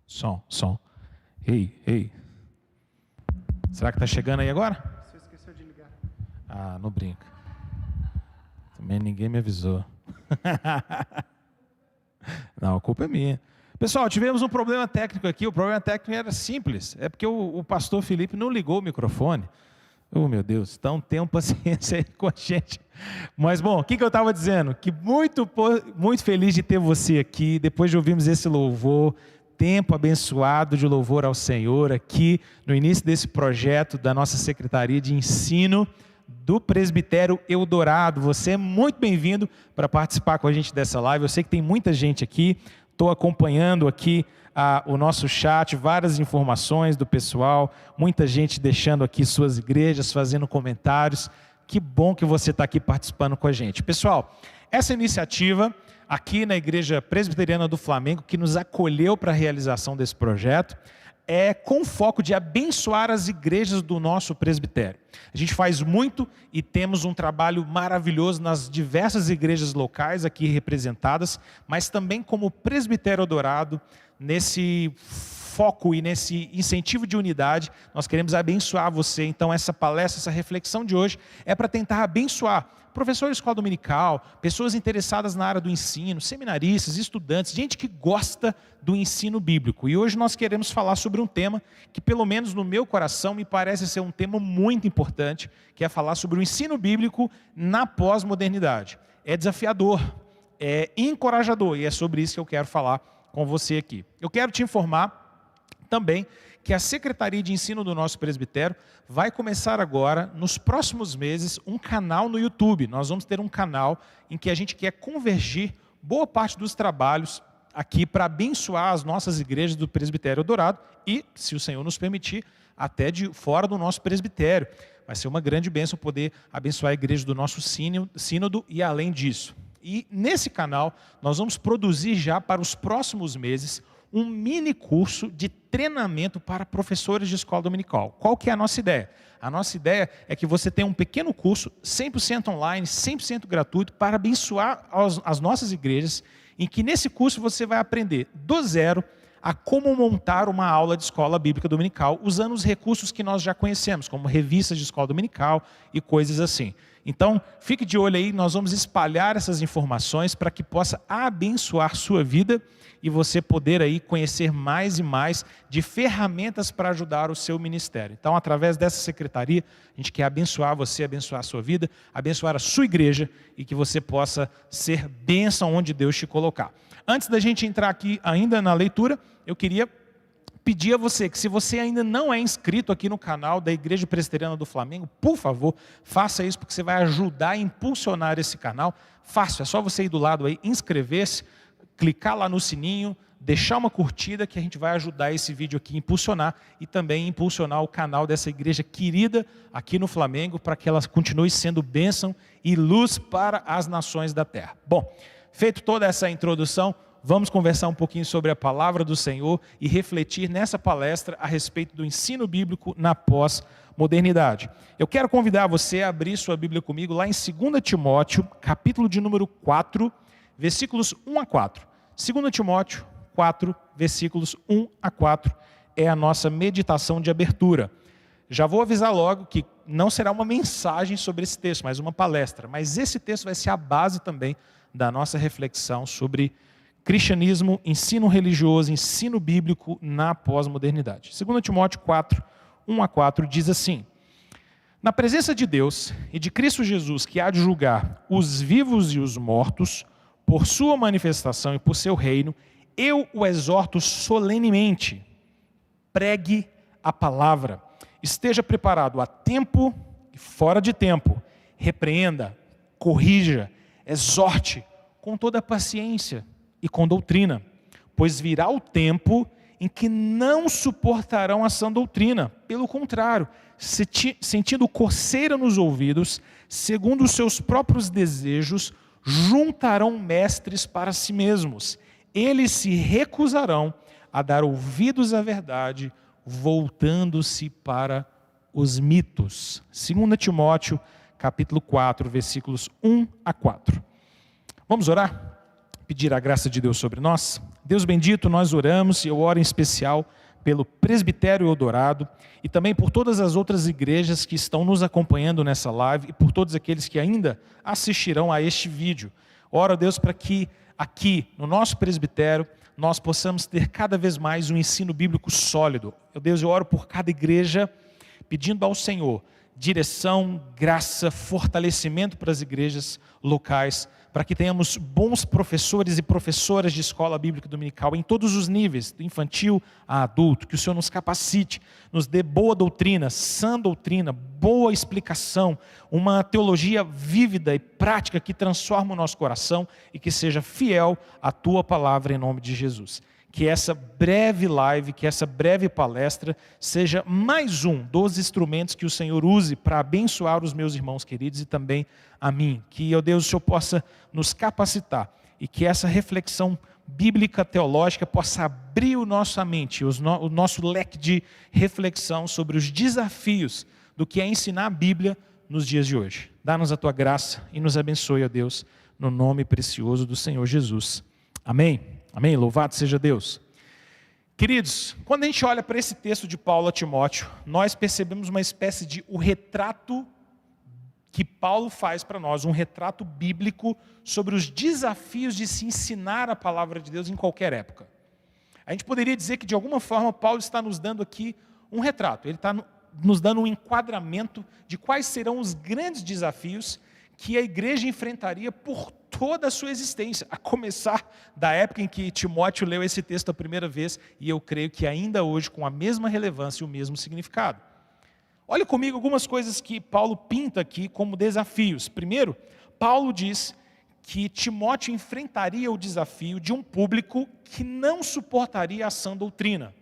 Som. Ei. Será que está chegando aí agora? Você esqueceu de ligar. Ah, não brinca. Também ninguém me avisou. Não, a culpa é minha. Pessoal, tivemos um problema técnico aqui. O problema técnico era simples. É porque o pastor Felipe não ligou o microfone. Oh, meu Deus. Então, tenham paciência aí com a gente. Mas, bom, o que eu estava dizendo? Que muito feliz de ter você aqui. Depois de ouvirmos esse louvor, tempo abençoado de louvor ao Senhor aqui no início desse projeto da nossa Secretaria de Ensino do Presbitério Eldorado. Você é muito bem-vindo para participar com a gente dessa live. Eu sei que tem muita gente aqui. Estou acompanhando aqui o nosso chat, várias informações do pessoal, muita gente deixando aqui suas igrejas, fazendo comentários. Que bom que você está aqui participando com a gente. Pessoal, essa iniciativa aqui na Igreja Presbiteriana do Flamengo, que nos acolheu para a realização desse projeto, é com foco de abençoar as igrejas do nosso presbitério. A gente faz muito e temos um trabalho maravilhoso nas diversas igrejas locais aqui representadas, mas também como Presbitério Eldorado, nesse foco e nesse incentivo de unidade, nós queremos abençoar você. Então essa palestra, essa reflexão de hoje é para tentar abençoar professores de escola dominical, pessoas interessadas na área do ensino, seminaristas, estudantes, gente que gosta do ensino bíblico. E hoje nós queremos falar sobre um tema que, pelo menos no meu coração, me parece ser um tema muito importante, que é falar sobre o ensino bíblico na pós-modernidade. É desafiador, é encorajador, e é sobre isso que eu quero falar com você aqui. Eu quero te informar também que a Secretaria de Ensino do nosso presbitério vai começar agora, nos próximos meses, um canal no YouTube. Nós vamos ter um canal em que a gente quer convergir boa parte dos trabalhos aqui para abençoar as nossas igrejas do Presbitério Eldorado e, se o Senhor nos permitir, até de fora do nosso presbitério. Vai ser uma grande bênção poder abençoar a igreja do nosso sínodo e além disso. E nesse canal nós vamos produzir já para os próximos meses um mini curso de treinamento para professores de escola dominical. Qual que é a nossa ideia? A nossa ideia é que você tenha um pequeno curso 100% online, 100% gratuito para abençoar as nossas igrejas, em que nesse curso você vai aprender do zero a como montar uma aula de escola bíblica dominical, usando os recursos que nós já conhecemos, como revistas de escola dominical e coisas assim. Então, fique de olho aí, nós vamos espalhar essas informações para que possa abençoar sua vida e você poder aí conhecer mais e mais de ferramentas para ajudar o seu ministério. Então, através dessa secretaria, a gente quer abençoar você, abençoar a sua vida, abençoar a sua igreja e que você possa ser bênção onde Deus te colocar. Antes da gente entrar aqui ainda na leitura, eu queria pedir a você que, se você ainda não é inscrito aqui no canal da Igreja Presbiteriana do Flamengo, por favor, faça isso, porque você vai ajudar a impulsionar esse canal. Fácil, é só você ir do lado aí, inscrever-se, clicar lá no sininho, deixar uma curtida, que a gente vai ajudar esse vídeo aqui a impulsionar e também impulsionar o canal dessa igreja querida aqui no Flamengo, para que ela continue sendo bênção e luz para as nações da terra. Bom, feito toda essa introdução, vamos conversar um pouquinho sobre a palavra do Senhor e refletir nessa palestra a respeito do ensino bíblico na pós-modernidade. Eu quero convidar você a abrir sua Bíblia comigo lá em 2 Timóteo, capítulo de número 4, versículos 1 a 4. 2 Timóteo 4, versículos 1 a 4 é a nossa meditação de abertura. Já vou avisar logo que não será uma mensagem sobre esse texto, mas uma palestra. Mas esse texto vai ser a base também da nossa reflexão sobre cristianismo, ensino religioso, ensino bíblico na pós-modernidade. 2 Timóteo 4, 1 a 4 diz assim: na presença de Deus e de Cristo Jesus, que há de julgar os vivos e os mortos, por sua manifestação e por seu reino, eu o exorto solenemente: pregue a palavra, esteja preparado a tempo e fora de tempo, repreenda, corrija, exorte com toda paciência e com doutrina, pois virá o tempo em que não suportarão a sã doutrina, pelo contrário, sentindo coceira nos ouvidos, segundo os seus próprios desejos, juntarão mestres para si mesmos. Eles se recusarão a dar ouvidos à verdade, voltando-se para os mitos. 2 Timóteo, capítulo 4, versículos 1 a 4. Vamos orar? Pedir a graça de Deus sobre nós? Deus bendito, nós oramos, e eu oro em especial pelo Presbitério Eldorado e também por todas as outras igrejas que estão nos acompanhando nessa live e por todos aqueles que ainda assistirão a este vídeo. Oro a Deus para que aqui, no nosso presbitério, nós possamos ter cada vez mais um ensino bíblico sólido. Meu Deus, eu oro por cada igreja, pedindo ao Senhor direção, graça, fortalecimento para as igrejas locais, para que tenhamos bons professores e professoras de escola bíblica dominical em todos os níveis, do infantil a adulto, que o Senhor nos capacite, nos dê boa doutrina, sã doutrina, boa explicação, uma teologia vívida e prática que transforme o nosso coração e que seja fiel à Tua palavra em nome de Jesus. Que essa breve live, que essa breve palestra seja mais um dos instrumentos que o Senhor use para abençoar os meus irmãos queridos e também a mim. Que, ó Deus, o Senhor possa nos capacitar e que essa reflexão bíblica teológica possa abrir a nossa mente, o nosso leque de reflexão sobre os desafios do que é ensinar a Bíblia nos dias de hoje. Dá-nos a Tua graça e nos abençoe, ó Deus, no nome precioso do Senhor Jesus. Amém. Amém? Louvado seja Deus. Queridos, quando a gente olha para esse texto de Paulo a Timóteo, nós percebemos uma espécie de o retrato que Paulo faz para nós, um retrato bíblico sobre os desafios de se ensinar a palavra de Deus em qualquer época. A gente poderia dizer que de alguma forma Paulo está nos dando aqui um retrato, ele está nos dando um enquadramento de quais serão os grandes desafios que a igreja enfrentaria por toda a sua existência, a começar da época em que Timóteo leu esse texto a primeira vez, e eu creio que ainda hoje com a mesma relevância e o mesmo significado. Olha comigo algumas coisas que Paulo pinta aqui como desafios. Primeiro, Paulo diz que Timóteo enfrentaria o desafio de um público que não suportaria a sã doutrina.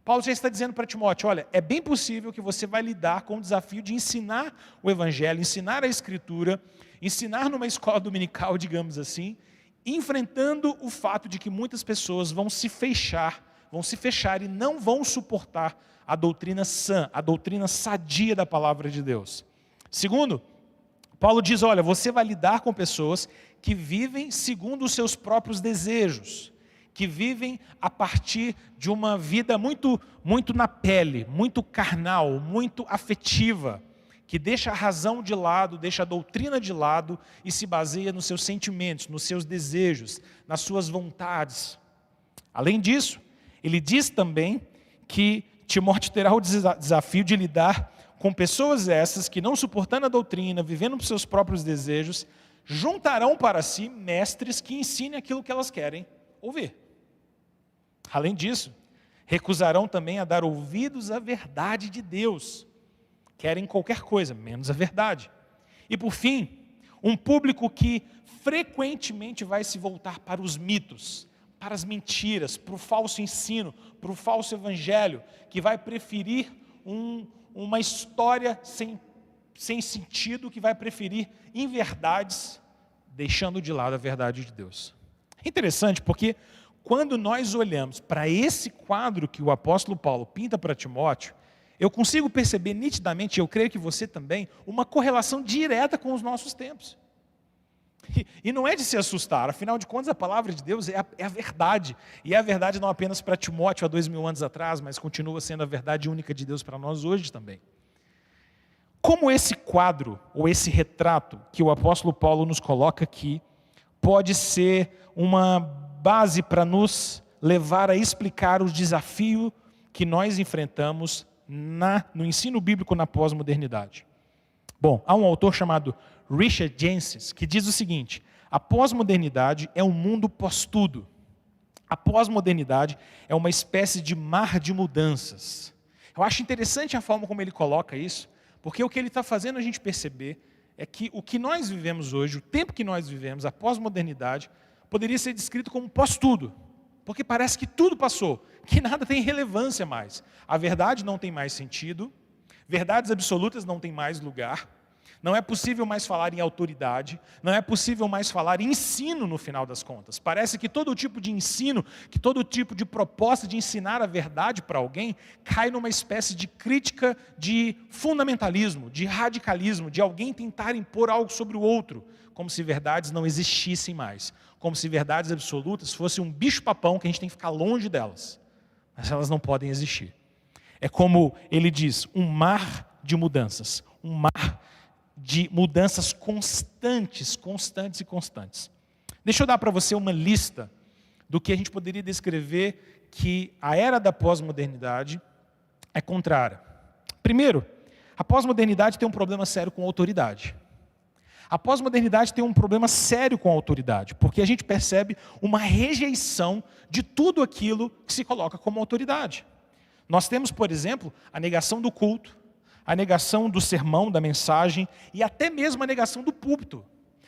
Paulo já está dizendo para Timóteo, olha, é bem possível que você vai lidar com o desafio de ensinar o Evangelho, ensinar a Escritura, ensinar numa escola dominical, digamos assim, enfrentando o fato de que muitas pessoas vão se fechar e não vão suportar a doutrina sã, a doutrina sadia da palavra de Deus. Segundo, Paulo diz, olha, você vai lidar com pessoas que vivem segundo os seus próprios desejos, que vivem a partir de uma vida muito na pele, muito carnal, muito afetiva, que deixa a razão de lado, deixa a doutrina de lado e se baseia nos seus sentimentos, nos seus desejos, nas suas vontades. Além disso, ele diz também que Timóteo terá o desafio de lidar com pessoas essas que, não suportando a doutrina, vivendo por seus próprios desejos, juntarão para si mestres que ensinem aquilo que elas querem ouvir. Além disso, recusarão também a dar ouvidos à verdade de Deus. Querem qualquer coisa, menos a verdade. E por fim, um público que frequentemente vai se voltar para os mitos, para as mentiras, para o falso ensino, para o falso evangelho, que vai preferir uma história sem sentido, que vai preferir inverdades, deixando de lado a verdade de Deus. É interessante porque quando nós olhamos para esse quadro que o apóstolo Paulo pinta para Timóteo, eu consigo perceber nitidamente, eu creio que você também, uma correlação direta com os nossos tempos. E não é de se assustar, afinal de contas a palavra de Deus é a verdade. E é a verdade não apenas para Timóteo há 2000 anos atrás, mas continua sendo a verdade única de Deus para nós hoje também. Como esse quadro, ou esse retrato que o apóstolo Paulo nos coloca aqui, pode ser uma base para nos levar a explicar o desafio que nós enfrentamos no ensino bíblico na pós-modernidade. Bom, há um autor chamado Richard Jensen que diz o seguinte: a pós-modernidade é um mundo pós-tudo. A pós-modernidade é uma espécie de mar de mudanças. Eu acho interessante a forma como ele coloca isso, porque o que ele está fazendo a gente perceber é que o que nós vivemos hoje, o tempo que nós vivemos, a pós-modernidade, poderia ser descrito como pós-tudo, porque parece que tudo passou, que nada tem relevância mais. A verdade não tem mais sentido, verdades absolutas não têm mais lugar, Não é possível mais falar em autoridade, não é possível mais falar em ensino no final das contas. Parece que todo tipo de ensino, que todo tipo de proposta de ensinar a verdade para alguém, cai numa espécie de crítica de fundamentalismo, de radicalismo, de alguém tentar impor algo sobre o outro, como se verdades não existissem mais, como se verdades absolutas fossem um bicho-papão que a gente tem que ficar longe delas, mas elas não podem existir. É como ele diz, um mar de mudanças, um mar de mudanças constantes. Deixa eu dar para você uma lista do que a gente poderia descrever que a era da pós-modernidade é contrária. Primeiro, a pós-modernidade tem um problema sério com a autoridade. A pós-modernidade tem um problema sério com a autoridade, porque a gente percebe uma rejeição de tudo aquilo que se coloca como autoridade. Nós temos, por exemplo, a negação do culto, a negação do sermão, da mensagem e até mesmo a negação do púlpito.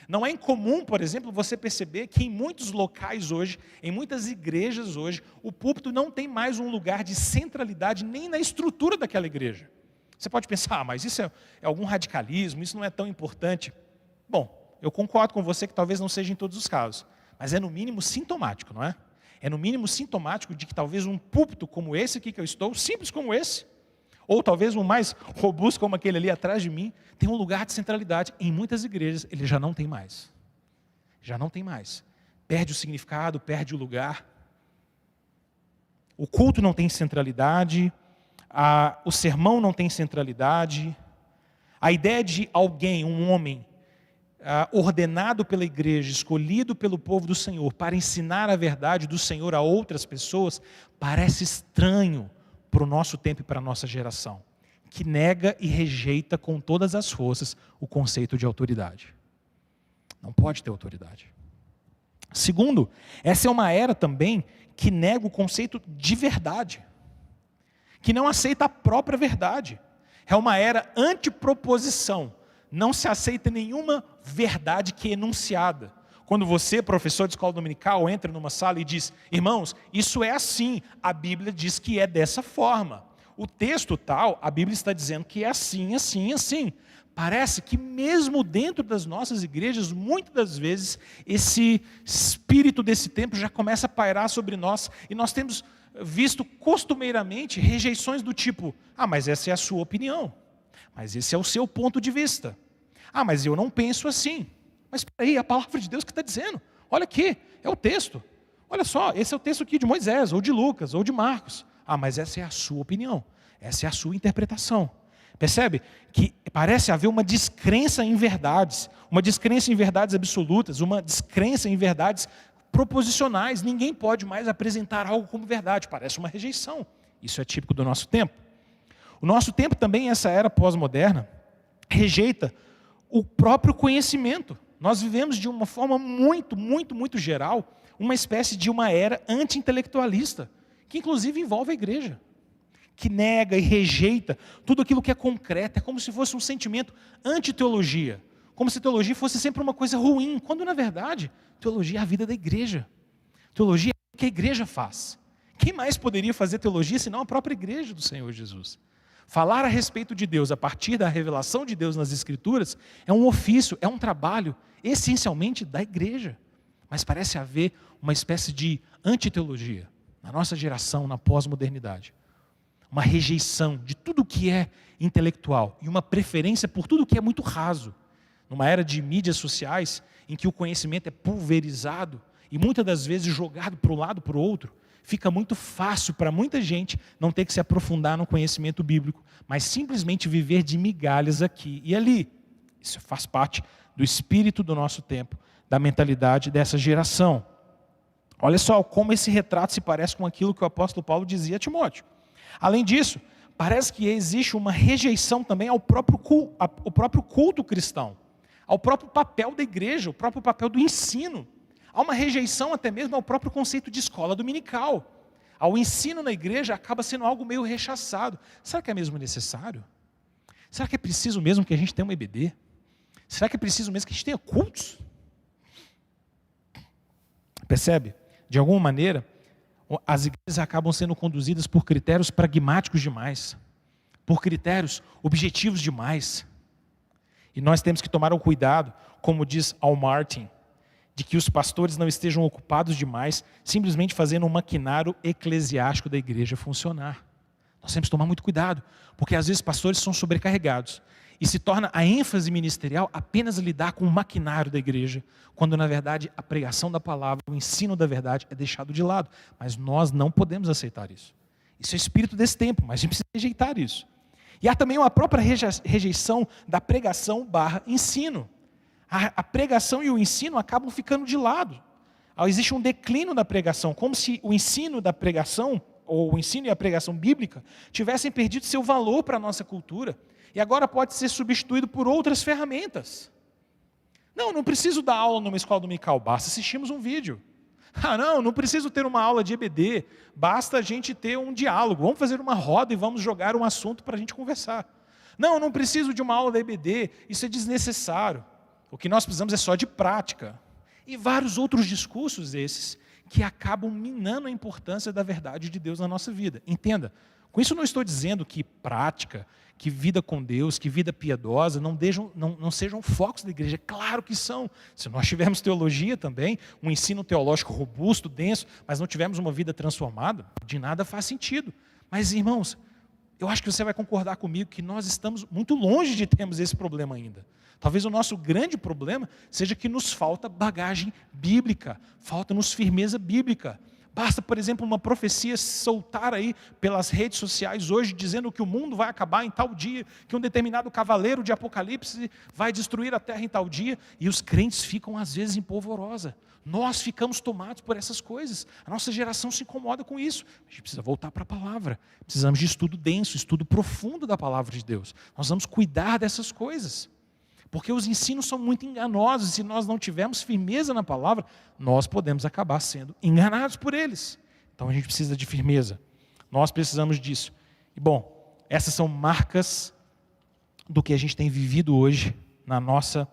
Não é incomum, por exemplo, você perceber que em muitos locais hoje, em muitas igrejas hoje, o púlpito não tem mais um lugar de centralidade nem na estrutura daquela igreja. Você pode pensar, mas isso é algum radicalismo, isso não é tão importante. Bom, eu concordo com você que talvez não seja em todos os casos, mas é no mínimo sintomático, não é? É no mínimo sintomático de que talvez um púlpito como esse aqui que eu estou, simples como esse, ou talvez um mais robusto como aquele ali atrás de mim, tem um lugar de centralidade. Em muitas igrejas ele já não tem mais. Já não tem mais. Perde o significado, perde o lugar. O culto não tem centralidade, o sermão não tem centralidade. A ideia de alguém, um homem, ordenado pela igreja, escolhido pelo povo do Senhor, para ensinar a verdade do Senhor a outras pessoas, parece estranho para o nosso tempo e para a nossa geração, que nega e rejeita com todas as forças o conceito de autoridade. Não pode ter autoridade. Segundo, essa é uma era também que nega o conceito de verdade, que não aceita a própria verdade. É uma era antiproposição. Não se aceita nenhuma verdade que é enunciada. Quando você, professor de escola dominical, entra numa sala e diz, irmãos, isso é assim, a Bíblia diz que é dessa forma. O texto tal, a Bíblia está dizendo que é assim, assim, assim. Parece que mesmo dentro das nossas igrejas, muitas das vezes, esse espírito desse tempo já começa a pairar sobre nós, e nós temos visto costumeiramente rejeições do tipo, mas essa é a sua opinião, mas esse é o seu ponto de vista. Mas eu não penso assim. Mas espera aí, é a palavra de Deus que está dizendo. Olha aqui, é o texto. Olha só, esse é o texto aqui de Moisés, ou de Lucas, ou de Marcos. Mas essa é a sua opinião, essa é a sua interpretação. Percebe que parece haver uma descrença em verdades, uma descrença em verdades absolutas, uma descrença em verdades proposicionais. Ninguém pode mais apresentar algo como verdade, parece uma rejeição. Isso é típico do nosso tempo. O nosso tempo também, essa era pós-moderna, rejeita o próprio conhecimento. Nós vivemos de uma forma muito geral, uma espécie de uma era anti-intelectualista, que inclusive envolve a igreja, que nega e rejeita tudo aquilo que é concreto. É como se fosse um sentimento anti-teologia, como se teologia fosse sempre uma coisa ruim, quando na verdade, teologia é a vida da igreja. Teologia é o que a igreja faz. Quem mais poderia fazer teologia senão a própria igreja do Senhor Jesus? Falar a respeito de Deus a partir da revelação de Deus nas Escrituras é um ofício, é um trabalho essencialmente da igreja. Mas parece haver uma espécie de antiteologia na nossa geração, na pós-modernidade. Uma rejeição de tudo que é intelectual e uma preferência por tudo que é muito raso. Numa era de mídias sociais em que o conhecimento é pulverizado e muitas das vezes jogado para um lado para o outro, fica muito fácil para muita gente não ter que se aprofundar no conhecimento bíblico, mas simplesmente viver de migalhas aqui e ali. Isso faz parte do espírito do nosso tempo, da mentalidade dessa geração. Olha só como esse retrato se parece com aquilo que o apóstolo Paulo dizia a Timóteo. Além disso, parece que existe uma rejeição também ao próprio culto cristão, ao próprio papel da igreja, o próprio papel do ensino. Há uma rejeição até mesmo ao próprio conceito de escola dominical. Ao ensino na igreja acaba sendo algo meio rechaçado. Será que é mesmo necessário? Será que é preciso mesmo que a gente tenha um EBD? Será que é preciso mesmo que a gente tenha cultos? Percebe? De alguma maneira, as igrejas acabam sendo conduzidas por critérios pragmáticos demais, por critérios objetivos demais. E nós temos que tomar um cuidado, como diz Al Martin, de que os pastores não estejam ocupados demais, simplesmente fazendo um maquinário eclesiástico da igreja funcionar. Nós temos que tomar muito cuidado, porque às vezes pastores são sobrecarregados, e se torna a ênfase ministerial apenas lidar com o maquinário da igreja, quando na verdade a pregação da palavra, o ensino da verdade é deixado de lado. Mas nós não podemos aceitar isso. Isso é o espírito desse tempo, mas a gente precisa rejeitar isso. E há também uma própria rejeição da pregação / ensino. A pregação e o ensino acabam ficando de lado. Existe um declínio da pregação, como se o ensino da pregação, ou o ensino e a pregação bíblica, tivessem perdido seu valor para a nossa cultura, e agora pode ser substituído por outras ferramentas. Não preciso dar aula numa escola dominical, basta assistirmos um vídeo. Não preciso ter uma aula de EBD, basta a gente ter um diálogo, vamos fazer uma roda e vamos jogar um assunto para a gente conversar. Não preciso de uma aula da EBD, isso é desnecessário. O que nós precisamos é só de prática. E vários outros discursos esses que acabam minando a importância da verdade de Deus na nossa vida. Entenda, com isso não estou dizendo que prática, que vida com Deus, que vida piedosa não sejam focos da igreja. Claro que são. Se nós tivermos teologia também, um ensino teológico robusto, denso, mas não tivermos uma vida transformada, de nada faz sentido. Mas, irmãos, eu acho que você vai concordar comigo que nós estamos muito longe de termos esse problema ainda. Talvez o nosso grande problema seja que nos falta bagagem bíblica, falta-nos firmeza bíblica. Basta, por exemplo, uma profecia soltar aí pelas redes sociais hoje, dizendo que o mundo vai acabar em tal dia, que um determinado cavaleiro de Apocalipse vai destruir a terra em tal dia, e os crentes ficam às vezes em polvorosa. Nós ficamos tomados por essas coisas. A nossa geração se incomoda com isso. A gente precisa voltar para a palavra. Precisamos de estudo denso, estudo profundo da palavra de Deus. Nós vamos cuidar dessas coisas. Porque os ensinos são muito enganosos, e se nós não tivermos firmeza na palavra, nós podemos acabar sendo enganados por eles. Então a gente precisa de firmeza. Nós precisamos disso. E bom, essas são marcas do que a gente tem vivido hoje na nossa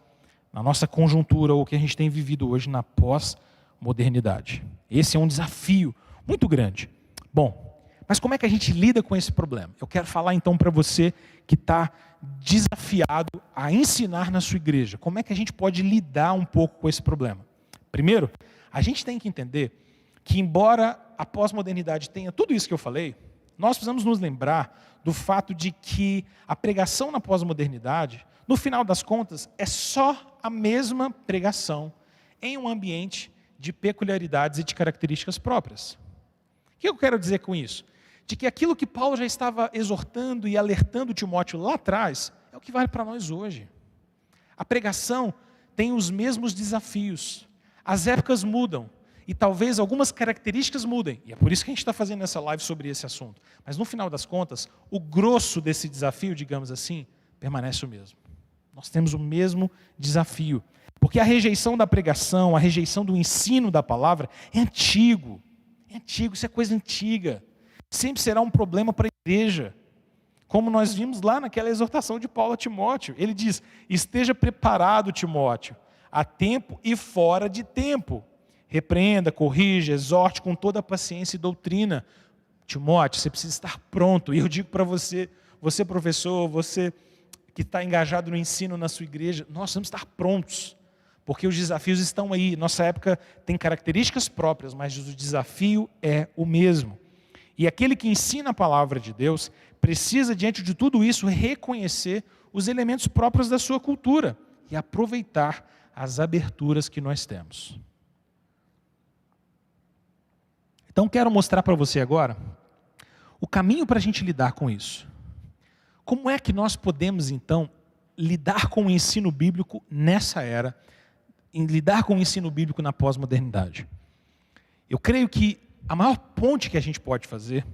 conjuntura, ou o que a gente tem vivido hoje na pós-modernidade. Esse é um desafio muito grande. Bom, mas como é que a gente lida com esse problema? Eu quero falar então para você que está desafiado a ensinar na sua igreja. Como é que a gente pode lidar um pouco com esse problema? Primeiro, a gente tem que entender que, embora a pós-modernidade tenha tudo isso que eu falei, nós precisamos nos lembrar do fato de que a pregação na pós-modernidade, no final das contas, é só a mesma pregação em um ambiente de peculiaridades e de características próprias. O que eu quero dizer com isso? De que aquilo que Paulo já estava exortando e alertando Timóteo lá atrás, é o que vale para nós hoje. A pregação tem os mesmos desafios. As épocas mudam, e talvez algumas características mudem, e é por isso que a gente está fazendo essa live sobre esse assunto. Mas no final das contas, o grosso desse desafio, digamos assim, permanece o mesmo. Nós temos o mesmo desafio, porque a rejeição da pregação, a rejeição do ensino da palavra é antigo, isso é coisa antiga. Sempre será um problema para a igreja. Como nós vimos lá naquela exortação de Paulo a Timóteo. Ele diz: esteja preparado, Timóteo, a tempo e fora de tempo. Repreenda, corrija, exorte com toda a paciência e doutrina. Timóteo, você precisa estar pronto. E eu digo para você, você professor, você que está engajado no ensino na sua igreja, nós vamos estar prontos. Porque os desafios estão aí. Nossa época tem características próprias, mas o desafio é o mesmo. E aquele que ensina a palavra de Deus precisa, diante de tudo isso, reconhecer os elementos próprios da sua cultura e aproveitar as aberturas que nós temos. Então, quero mostrar para você agora o caminho para a gente lidar com isso. Como é que nós podemos, então, lidar com o ensino bíblico nessa era, lidar com o ensino bíblico na pós-modernidade? Eu creio que a maior ponte que a gente pode fazer,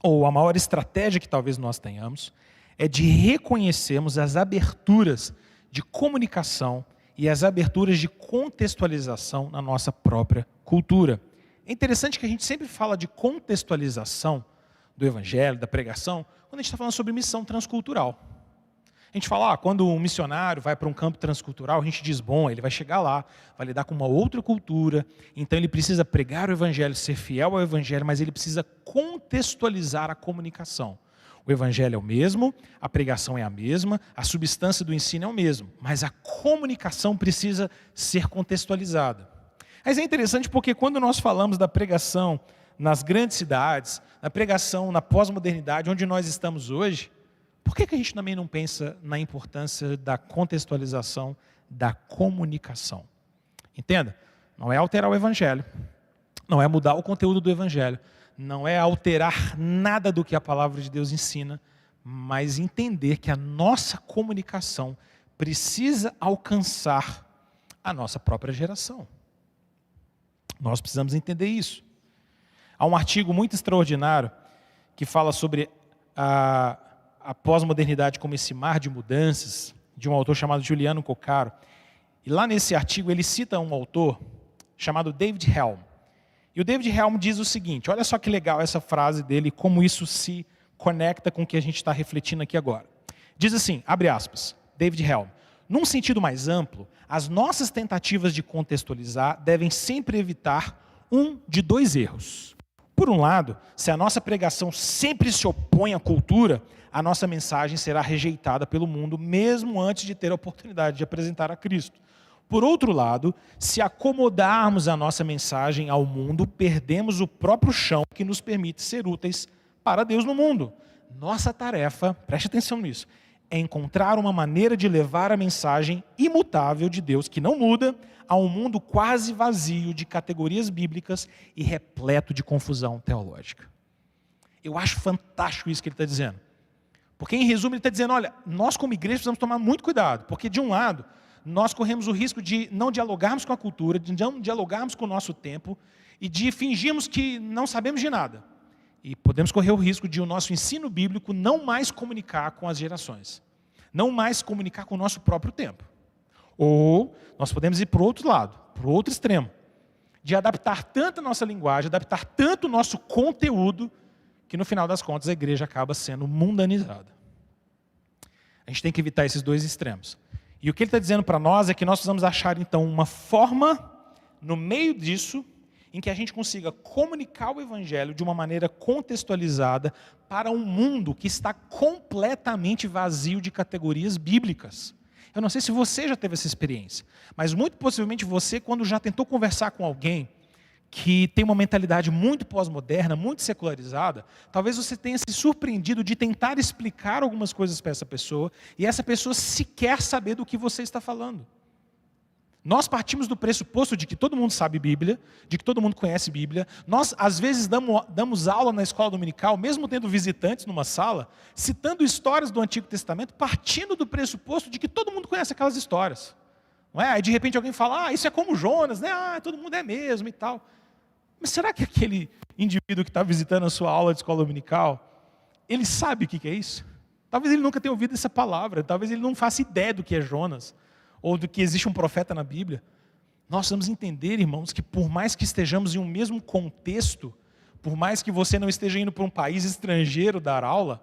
ou a maior estratégia que talvez nós tenhamos, é de reconhecermos as aberturas de comunicação e as aberturas de contextualização na nossa própria cultura. É interessante que a gente sempre fala de contextualização do evangelho, da pregação, quando a gente está falando sobre missão transcultural. A gente fala, quando um missionário vai para um campo transcultural, a gente diz, bom, ele vai chegar lá, vai lidar com uma outra cultura, então ele precisa pregar o evangelho, ser fiel ao evangelho, mas ele precisa contextualizar a comunicação. O evangelho é o mesmo, a pregação é a mesma, a substância do ensino é o mesmo, mas a comunicação precisa ser contextualizada. Mas é interessante porque quando nós falamos da pregação nas grandes cidades, na pregação na pós-modernidade, onde nós estamos hoje, por que a gente também não pensa na importância da contextualização da comunicação? Entenda, não é alterar o evangelho, não é mudar o conteúdo do evangelho, não é alterar nada do que a palavra de Deus ensina, mas entender que a nossa comunicação precisa alcançar a nossa própria geração. Nós precisamos entender isso. Há um artigo muito extraordinário que fala sobre a pós-modernidade como esse mar de mudanças, de um autor chamado Juliano Coccaro. E lá nesse artigo ele cita um autor chamado David Helm. E o David Helm diz o seguinte, olha só que legal essa frase dele, como isso se conecta com o que a gente está refletindo aqui agora. Diz assim, abre aspas, David Helm, num sentido mais amplo, as nossas tentativas de contextualizar devem sempre evitar um de dois erros. Por um lado, se a nossa pregação sempre se opõe à cultura, a nossa mensagem será rejeitada pelo mundo, mesmo antes de ter a oportunidade de apresentar a Cristo. Por outro lado, se acomodarmos a nossa mensagem ao mundo, perdemos o próprio chão que nos permite ser úteis para Deus no mundo. Nossa tarefa, preste atenção nisso, é encontrar uma maneira de levar a mensagem imutável de Deus, que não muda, a um mundo quase vazio de categorias bíblicas e repleto de confusão teológica. Eu acho fantástico isso que ele está dizendo. Porque, em resumo, ele está dizendo, olha, nós como igreja precisamos tomar muito cuidado, porque, de um lado, nós corremos o risco de não dialogarmos com a cultura, de não dialogarmos com o nosso tempo e de fingirmos que não sabemos de nada. E podemos correr o risco de o nosso ensino bíblico não mais comunicar com as gerações, não mais comunicar com o nosso próprio tempo. Ou nós podemos ir para o outro lado, para o outro extremo, de adaptar tanto a nossa linguagem, adaptar tanto o nosso conteúdo, que no final das contas a igreja acaba sendo mundanizada. A gente tem que evitar esses dois extremos. E o que ele está dizendo para nós é que nós precisamos achar então uma forma, no meio disso, em que a gente consiga comunicar o evangelho de uma maneira contextualizada para um mundo que está completamente vazio de categorias bíblicas. Eu não sei se você já teve essa experiência, mas muito possivelmente você, quando já tentou conversar com alguém que tem uma mentalidade muito pós-moderna, muito secularizada, talvez você tenha se surpreendido de tentar explicar algumas coisas para essa pessoa, e essa pessoa sequer saber do que você está falando. Nós partimos do pressuposto de que todo mundo sabe Bíblia, de que todo mundo conhece Bíblia. Nós, às vezes, damos aula na escola dominical, mesmo tendo visitantes numa sala, citando histórias do Antigo Testamento, partindo do pressuposto de que todo mundo conhece aquelas histórias. Não é? Aí, de repente, alguém fala, isso é como Jonas, né? Todo mundo é mesmo e tal. Mas será que aquele indivíduo que está visitando a sua aula de escola dominical, ele sabe o que é isso? Talvez ele nunca tenha ouvido essa palavra, talvez ele não faça ideia do que é Jonas, ou do que existe um profeta na Bíblia. Nós precisamos entender, irmãos, que por mais que estejamos em um mesmo contexto, por mais que você não esteja indo para um país estrangeiro dar aula,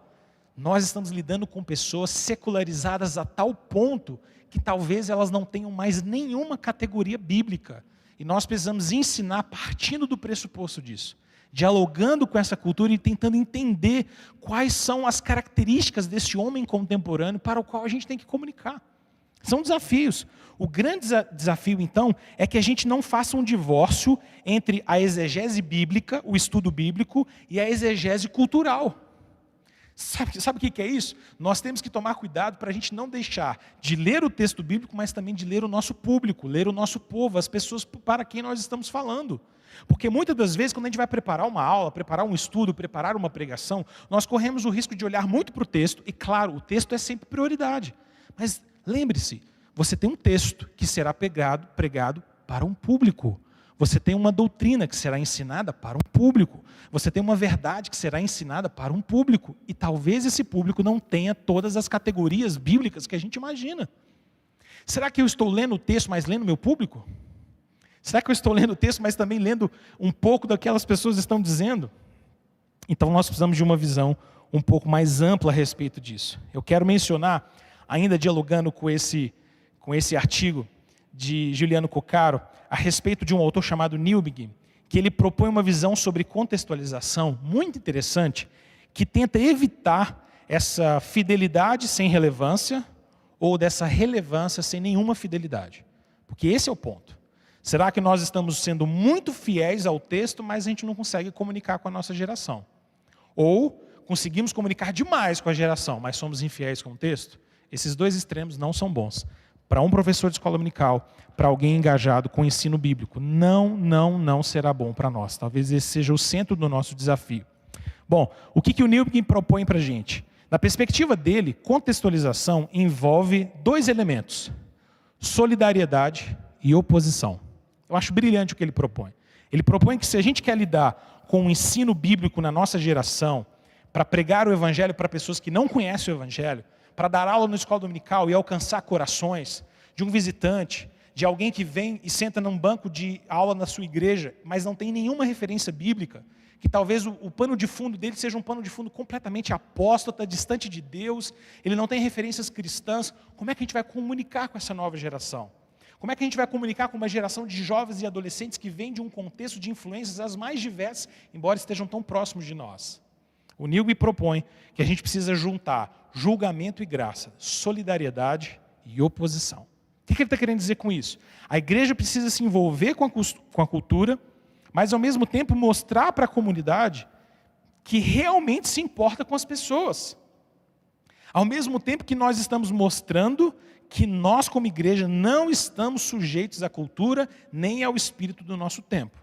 nós estamos lidando com pessoas secularizadas a tal ponto que talvez elas não tenham mais nenhuma categoria bíblica. E nós precisamos ensinar partindo do pressuposto disso, dialogando com essa cultura e tentando entender quais são as características desse homem contemporâneo para o qual a gente tem que comunicar. São desafios. O grande desafio, então, é que a gente não faça um divórcio entre a exegese bíblica, o estudo bíblico, e a exegese cultural. Sabe o que é isso? Nós temos que tomar cuidado para a gente não deixar de ler o texto bíblico, mas também de ler o nosso público, ler o nosso povo, as pessoas para quem nós estamos falando. Porque muitas das vezes, quando a gente vai preparar uma aula, preparar um estudo, preparar uma pregação, nós corremos o risco de olhar muito para o texto, e claro, o texto é sempre prioridade. Mas lembre-se, você tem um texto que será pregado para um público. Você tem uma doutrina que será ensinada para um público. Você tem uma verdade que será ensinada para um público. E talvez esse público não tenha todas as categorias bíblicas que a gente imagina. Será que eu estou lendo o texto, mas lendo o meu público? Será que eu estou lendo o texto, mas também lendo um pouco do que aquelas pessoas estão dizendo? Então nós precisamos de uma visão um pouco mais ampla a respeito disso. Eu quero mencionar, ainda dialogando com esse artigo de Juliano Coccaro, a respeito de um autor chamado Newbigin, que ele propõe uma visão sobre contextualização muito interessante, que tenta evitar essa fidelidade sem relevância ou dessa relevância sem nenhuma fidelidade? Porque esse é o ponto. Será que nós estamos sendo muito fiéis ao texto, mas a gente não consegue comunicar com a nossa geração? Ou conseguimos comunicar demais com a geração, mas somos infiéis com o texto? Esses dois extremos não são bons. Para um professor de escola dominical, para alguém engajado com o ensino bíblico, não será bom para nós. Talvez esse seja o centro do nosso desafio. Bom, o que o Newbigin propõe para a gente? Na perspectiva dele, contextualização envolve dois elementos: solidariedade e oposição. Eu acho brilhante o que ele propõe. Ele propõe que se a gente quer lidar com o ensino bíblico na nossa geração, para pregar o evangelho para pessoas que não conhecem o evangelho, para dar aula na escola dominical e alcançar corações de um visitante, de alguém que vem e senta num banco de aula na sua igreja, mas não tem nenhuma referência bíblica, que talvez o pano de fundo dele seja um pano de fundo completamente apóstata, distante de Deus, ele não tem referências cristãs. Como é que a gente vai comunicar com essa nova geração? Como é que a gente vai comunicar com uma geração de jovens e adolescentes que vem de um contexto de influências as mais diversas, embora estejam tão próximos de nós? O Newbigin propõe que a gente precisa juntar julgamento e graça, solidariedade e oposição. O que ele está querendo dizer com isso? A igreja precisa se envolver com a cultura, mas ao mesmo tempo mostrar para a comunidade que realmente se importa com as pessoas. Ao mesmo tempo que nós estamos mostrando que nós como igreja não estamos sujeitos à cultura nem ao espírito do nosso tempo.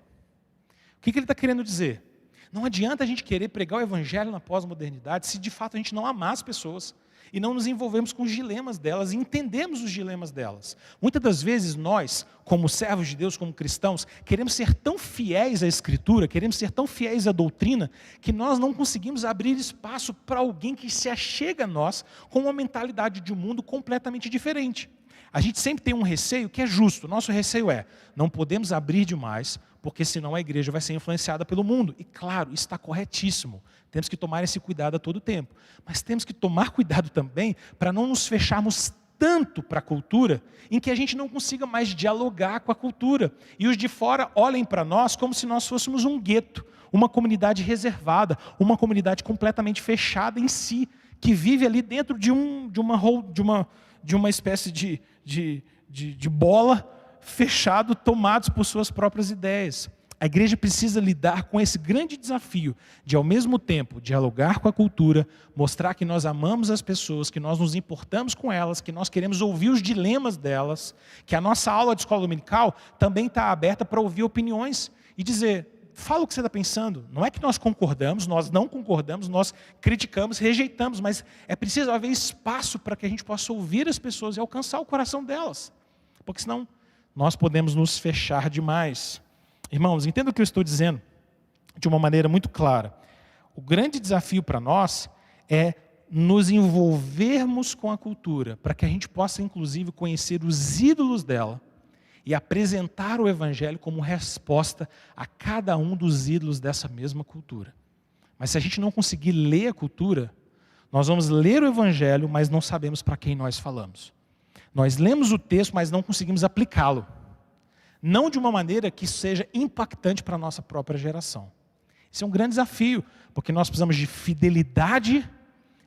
O que ele está querendo dizer? Não adianta a gente querer pregar o evangelho na pós-modernidade se de fato a gente não amar as pessoas e não nos envolvemos com os dilemas delas e entendemos os dilemas delas. Muitas das vezes nós, como servos de Deus, como cristãos, queremos ser tão fiéis à Escritura, queremos ser tão fiéis à doutrina, que nós não conseguimos abrir espaço para alguém que se achega a nós com uma mentalidade de mundo completamente diferente. A gente sempre tem um receio que é justo. Nosso receio é, não podemos abrir demais, porque senão a igreja vai ser influenciada pelo mundo. E claro, isso está corretíssimo. Temos que tomar esse cuidado a todo tempo. Mas temos que tomar cuidado também para não nos fecharmos tanto para a cultura, em que a gente não consiga mais dialogar com a cultura. E os de fora olhem para nós como se nós fôssemos um gueto, uma comunidade reservada, uma comunidade completamente fechada em si, que vive ali dentro de uma espécie de bola fechado, tomados por suas próprias ideias. A igreja precisa lidar com esse grande desafio de, ao mesmo tempo, dialogar com a cultura, mostrar que nós amamos as pessoas, que nós nos importamos com elas, que nós queremos ouvir os dilemas delas, que a nossa aula de escola dominical também está aberta para ouvir opiniões e dizer, fala o que você está pensando. Não é que nós concordamos, nós não concordamos, nós criticamos, rejeitamos, mas é preciso haver espaço para que a gente possa ouvir as pessoas e alcançar o coração delas, porque senão nós podemos nos fechar demais. Irmãos, entenda o que eu estou dizendo de uma maneira muito clara. O grande desafio para nós é nos envolvermos com a cultura, para que a gente possa, inclusive, conhecer os ídolos dela e apresentar o evangelho como resposta a cada um dos ídolos dessa mesma cultura. Mas se a gente não conseguir ler a cultura, nós vamos ler o evangelho, mas não sabemos para quem nós falamos. Nós lemos o texto, mas não conseguimos aplicá-lo. Não de uma maneira que seja impactante para a nossa própria geração. Isso é um grande desafio, porque nós precisamos de fidelidade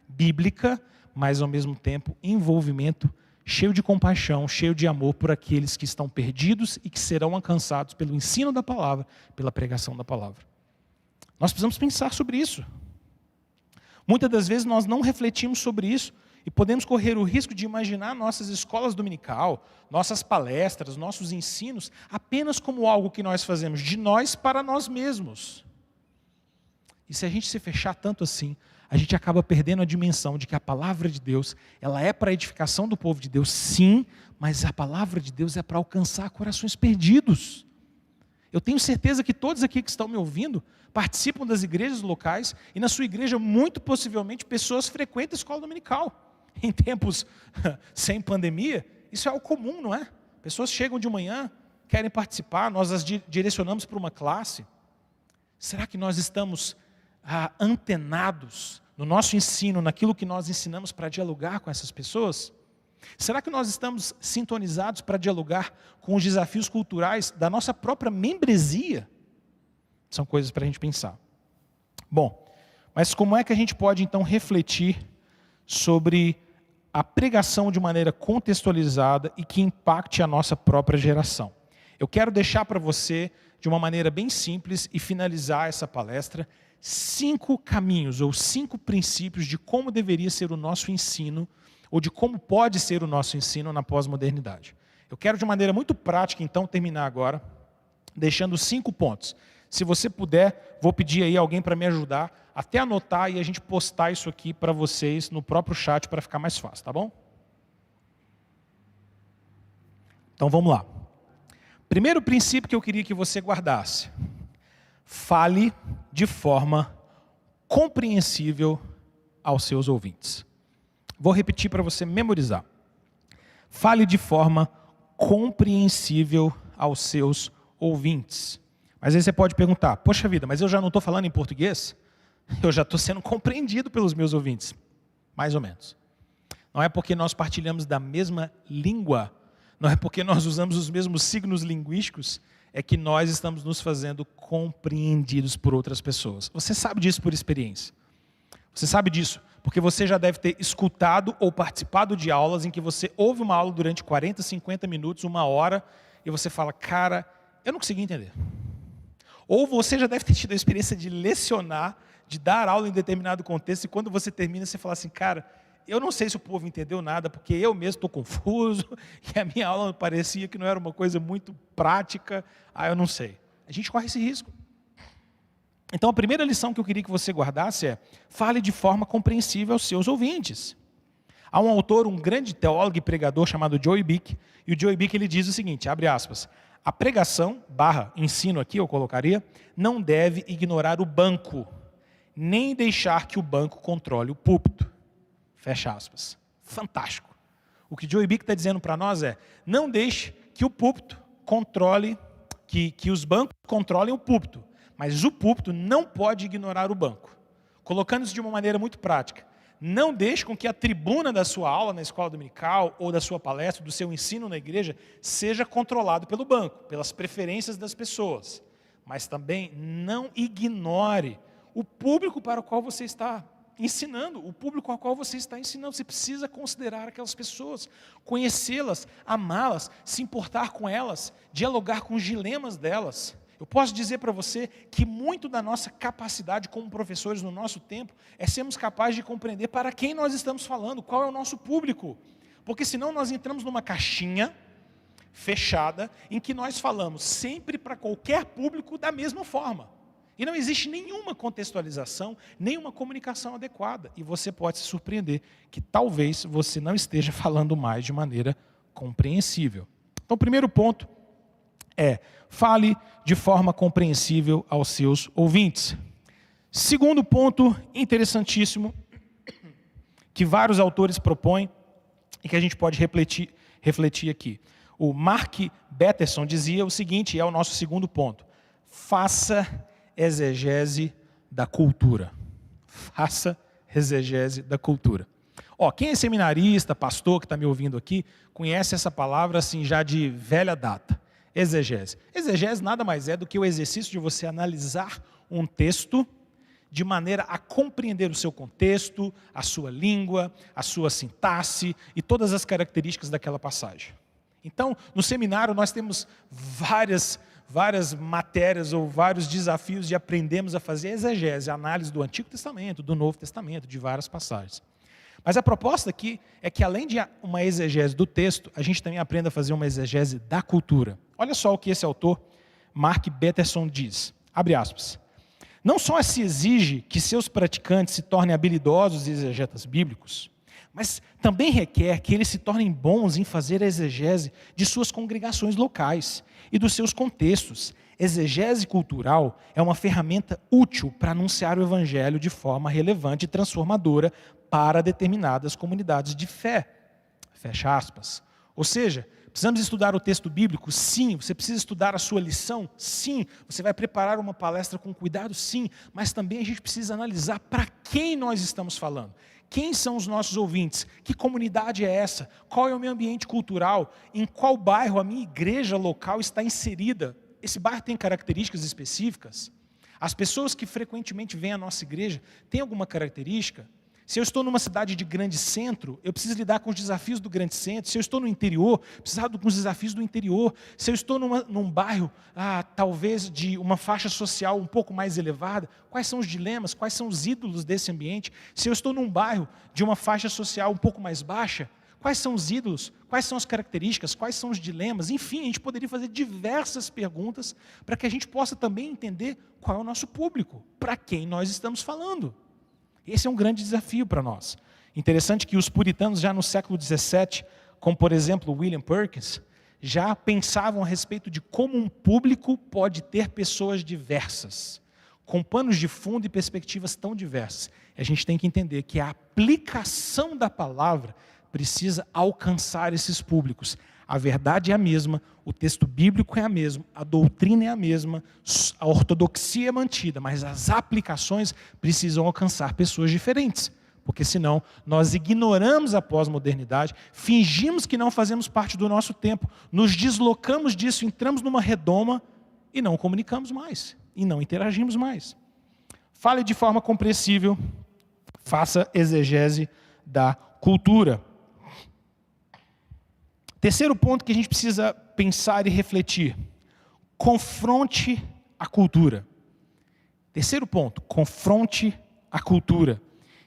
bíblica, mas ao mesmo tempo envolvimento cheio de compaixão, cheio de amor por aqueles que estão perdidos e que serão alcançados pelo ensino da palavra, pela pregação da palavra. Nós precisamos pensar sobre isso. Muitas das vezes nós não refletimos sobre isso e podemos correr o risco de imaginar nossas escolas dominical, nossas palestras, nossos ensinos, apenas como algo que nós fazemos de nós para nós mesmos. E se a gente se fechar tanto assim, a gente acaba perdendo a dimensão de que a palavra de Deus, ela é para a edificação do povo de Deus, sim, mas a palavra de Deus é para alcançar corações perdidos. Eu tenho certeza que todos aqui que estão me ouvindo participam das igrejas locais e na sua igreja, muito possivelmente, pessoas frequentam a escola dominical. Em tempos sem pandemia, isso é algo comum, não é? Pessoas chegam de manhã, querem participar, nós as direcionamos para uma classe. Será que nós estamos antenados no nosso ensino, naquilo que nós ensinamos para dialogar com essas pessoas? Será que nós estamos sintonizados para dialogar com os desafios culturais da nossa própria membresia? São coisas para a gente pensar. Bom, mas como é que a gente pode então refletir sobre a pregação de maneira contextualizada e que impacte a nossa própria geração. Eu quero deixar para você, de uma maneira bem simples, e finalizar essa palestra, 5 caminhos ou 5 princípios de como deveria ser o nosso ensino, ou de como pode ser o nosso ensino na pós-modernidade. Eu quero, de maneira muito prática, então, terminar agora, deixando 5 pontos. Se você puder, vou pedir aí alguém para me ajudar, até anotar e a gente postar isso aqui para vocês no próprio chat para ficar mais fácil, tá bom? Então vamos lá. Primeiro princípio que eu queria que você guardasse. Fale de forma compreensível aos seus ouvintes. Vou repetir para você memorizar. Fale de forma compreensível aos seus ouvintes. Mas aí você pode perguntar, poxa vida, mas eu já não estou falando em português? Eu já estou sendo compreendido pelos meus ouvintes. Mais ou menos. Não é porque nós partilhamos da mesma língua, não é porque nós usamos os mesmos signos linguísticos, é que nós estamos nos fazendo compreendidos por outras pessoas. Você sabe disso por experiência. Você sabe disso porque você já deve ter escutado ou participado de aulas em que você ouve uma aula durante 40, 50 minutos, 1 hora, e você fala, cara, eu não consegui entender. Ou você já deve ter tido a experiência de lecionar, de dar aula em determinado contexto, e quando você termina, você fala assim, cara, eu não sei se o povo entendeu nada, porque eu mesmo estou confuso, e a minha aula parecia que não era uma coisa muito prática, eu não sei. A gente corre esse risco. Então a primeira lição que eu queria que você guardasse é, fale de forma compreensível aos seus ouvintes. Há um autor, um grande teólogo e pregador chamado Joey Bick, e o Joey Bick ele diz o seguinte, abre aspas, a pregação, ensino aqui eu colocaria, não deve ignorar o banco, nem deixar que o banco controle o púlpito. Fecha aspas. Fantástico. O que Joey Bick está dizendo para nós é, não deixe que o púlpito controle, que os bancos controlem o púlpito, mas o púlpito não pode ignorar o banco. Colocando isso de uma maneira muito prática, não deixe com que a tribuna da sua aula na escola dominical, ou da sua palestra, do seu ensino na igreja, seja controlado pelo banco, pelas preferências das pessoas. Mas também não ignore o público para o qual você está ensinando, o público ao qual você está ensinando. Você precisa considerar aquelas pessoas, conhecê-las, amá-las, se importar com elas, dialogar com os dilemas delas. Eu posso dizer para você que muito da nossa capacidade como professores no nosso tempo é sermos capazes de compreender para quem nós estamos falando, qual é o nosso público. Porque senão nós entramos numa caixinha fechada em que nós falamos sempre para qualquer público da mesma forma. E não existe nenhuma contextualização, nenhuma comunicação adequada. E você pode se surpreender que talvez você não esteja falando mais de maneira compreensível. Então, o primeiro ponto é, fale de forma compreensível aos seus ouvintes. Segundo ponto interessantíssimo, que vários autores propõem, e que a gente pode refletir aqui. O Mark Batterson dizia o seguinte, é o nosso segundo ponto. Faça exegese da cultura. Faça exegese da cultura. Quem é seminarista, pastor que está me ouvindo aqui, conhece essa palavra assim já de velha data. Exegese. Exegese nada mais é do que o exercício de você analisar um texto de maneira a compreender o seu contexto, a sua língua, a sua sintaxe e todas as características daquela passagem. Então, no seminário nós temos várias matérias ou vários desafios de aprendermos a fazer exegese, a análise do Antigo Testamento, do Novo Testamento, de várias passagens. Mas a proposta aqui é que além de uma exegese do texto, a gente também aprenda a fazer uma exegese da cultura. Olha só o que esse autor, Mark Batterson, diz. Abre aspas. Não só se exige que seus praticantes se tornem habilidosos exegetas bíblicos, mas também requer que eles se tornem bons em fazer a exegese de suas congregações locais e dos seus contextos. Exegese cultural é uma ferramenta útil para anunciar o evangelho de forma relevante e transformadora para determinadas comunidades de fé. Fecha aspas. Ou seja, precisamos estudar o texto bíblico? Sim. Você precisa estudar a sua lição? Sim. Você vai preparar uma palestra com cuidado? Sim. Mas também a gente precisa analisar para quem nós estamos falando. Quem são os nossos ouvintes? Que comunidade é essa? Qual é o meu ambiente cultural? Em qual bairro a minha igreja local está inserida? Esse bairro tem características específicas? As pessoas que frequentemente vêm à nossa igreja têm alguma característica? Se eu estou numa cidade de grande centro, eu preciso lidar com os desafios do grande centro. Se eu estou no interior, preciso lidar com os desafios do interior. Se eu estou num bairro, talvez de uma faixa social um pouco mais elevada, quais são os dilemas, quais são os ídolos desse ambiente? Se eu estou num bairro de uma faixa social um pouco mais baixa, quais são os ídolos, quais são as características, quais são os dilemas? Enfim, a gente poderia fazer diversas perguntas para que a gente possa também entender qual é o nosso público, para quem nós estamos falando. Esse é um grande desafio para nós. Interessante que os puritanos já no século XVII, como por exemplo William Perkins, já pensavam a respeito de como um público pode ter pessoas diversas, com panos de fundo e perspectivas tão diversas. A gente tem que entender que a aplicação da palavra precisa alcançar esses públicos. A verdade é a mesma, o texto bíblico é a mesma, a doutrina é a mesma, a ortodoxia é mantida, mas as aplicações precisam alcançar pessoas diferentes. Porque senão nós ignoramos a pós-modernidade, fingimos que não fazemos parte do nosso tempo, nos deslocamos disso, entramos numa redoma e não comunicamos mais, e não interagimos mais. Fale de forma compreensível, faça exegese da cultura. Terceiro ponto que a gente precisa pensar e refletir: confronte a cultura. Terceiro ponto, confronte a cultura.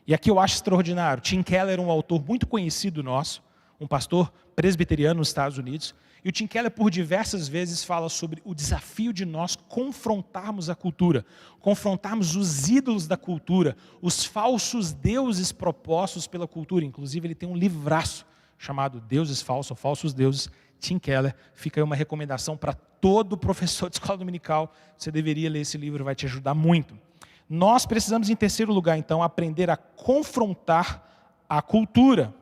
E aqui eu acho extraordinário. Tim Keller, um autor muito conhecido nosso, um pastor presbiteriano nos Estados Unidos, e o Tim Keller por diversas vezes fala sobre o desafio de nós confrontarmos a cultura, confrontarmos os ídolos da cultura, os falsos deuses propostos pela cultura. Inclusive ele tem um livraço chamado Deuses Falsos, ou Falsos Deuses, Tim Keller. Fica aí uma recomendação para todo professor de escola dominical. Você deveria ler esse livro, vai te ajudar muito. Nós precisamos, em terceiro lugar, então, aprender a confrontar a cultura.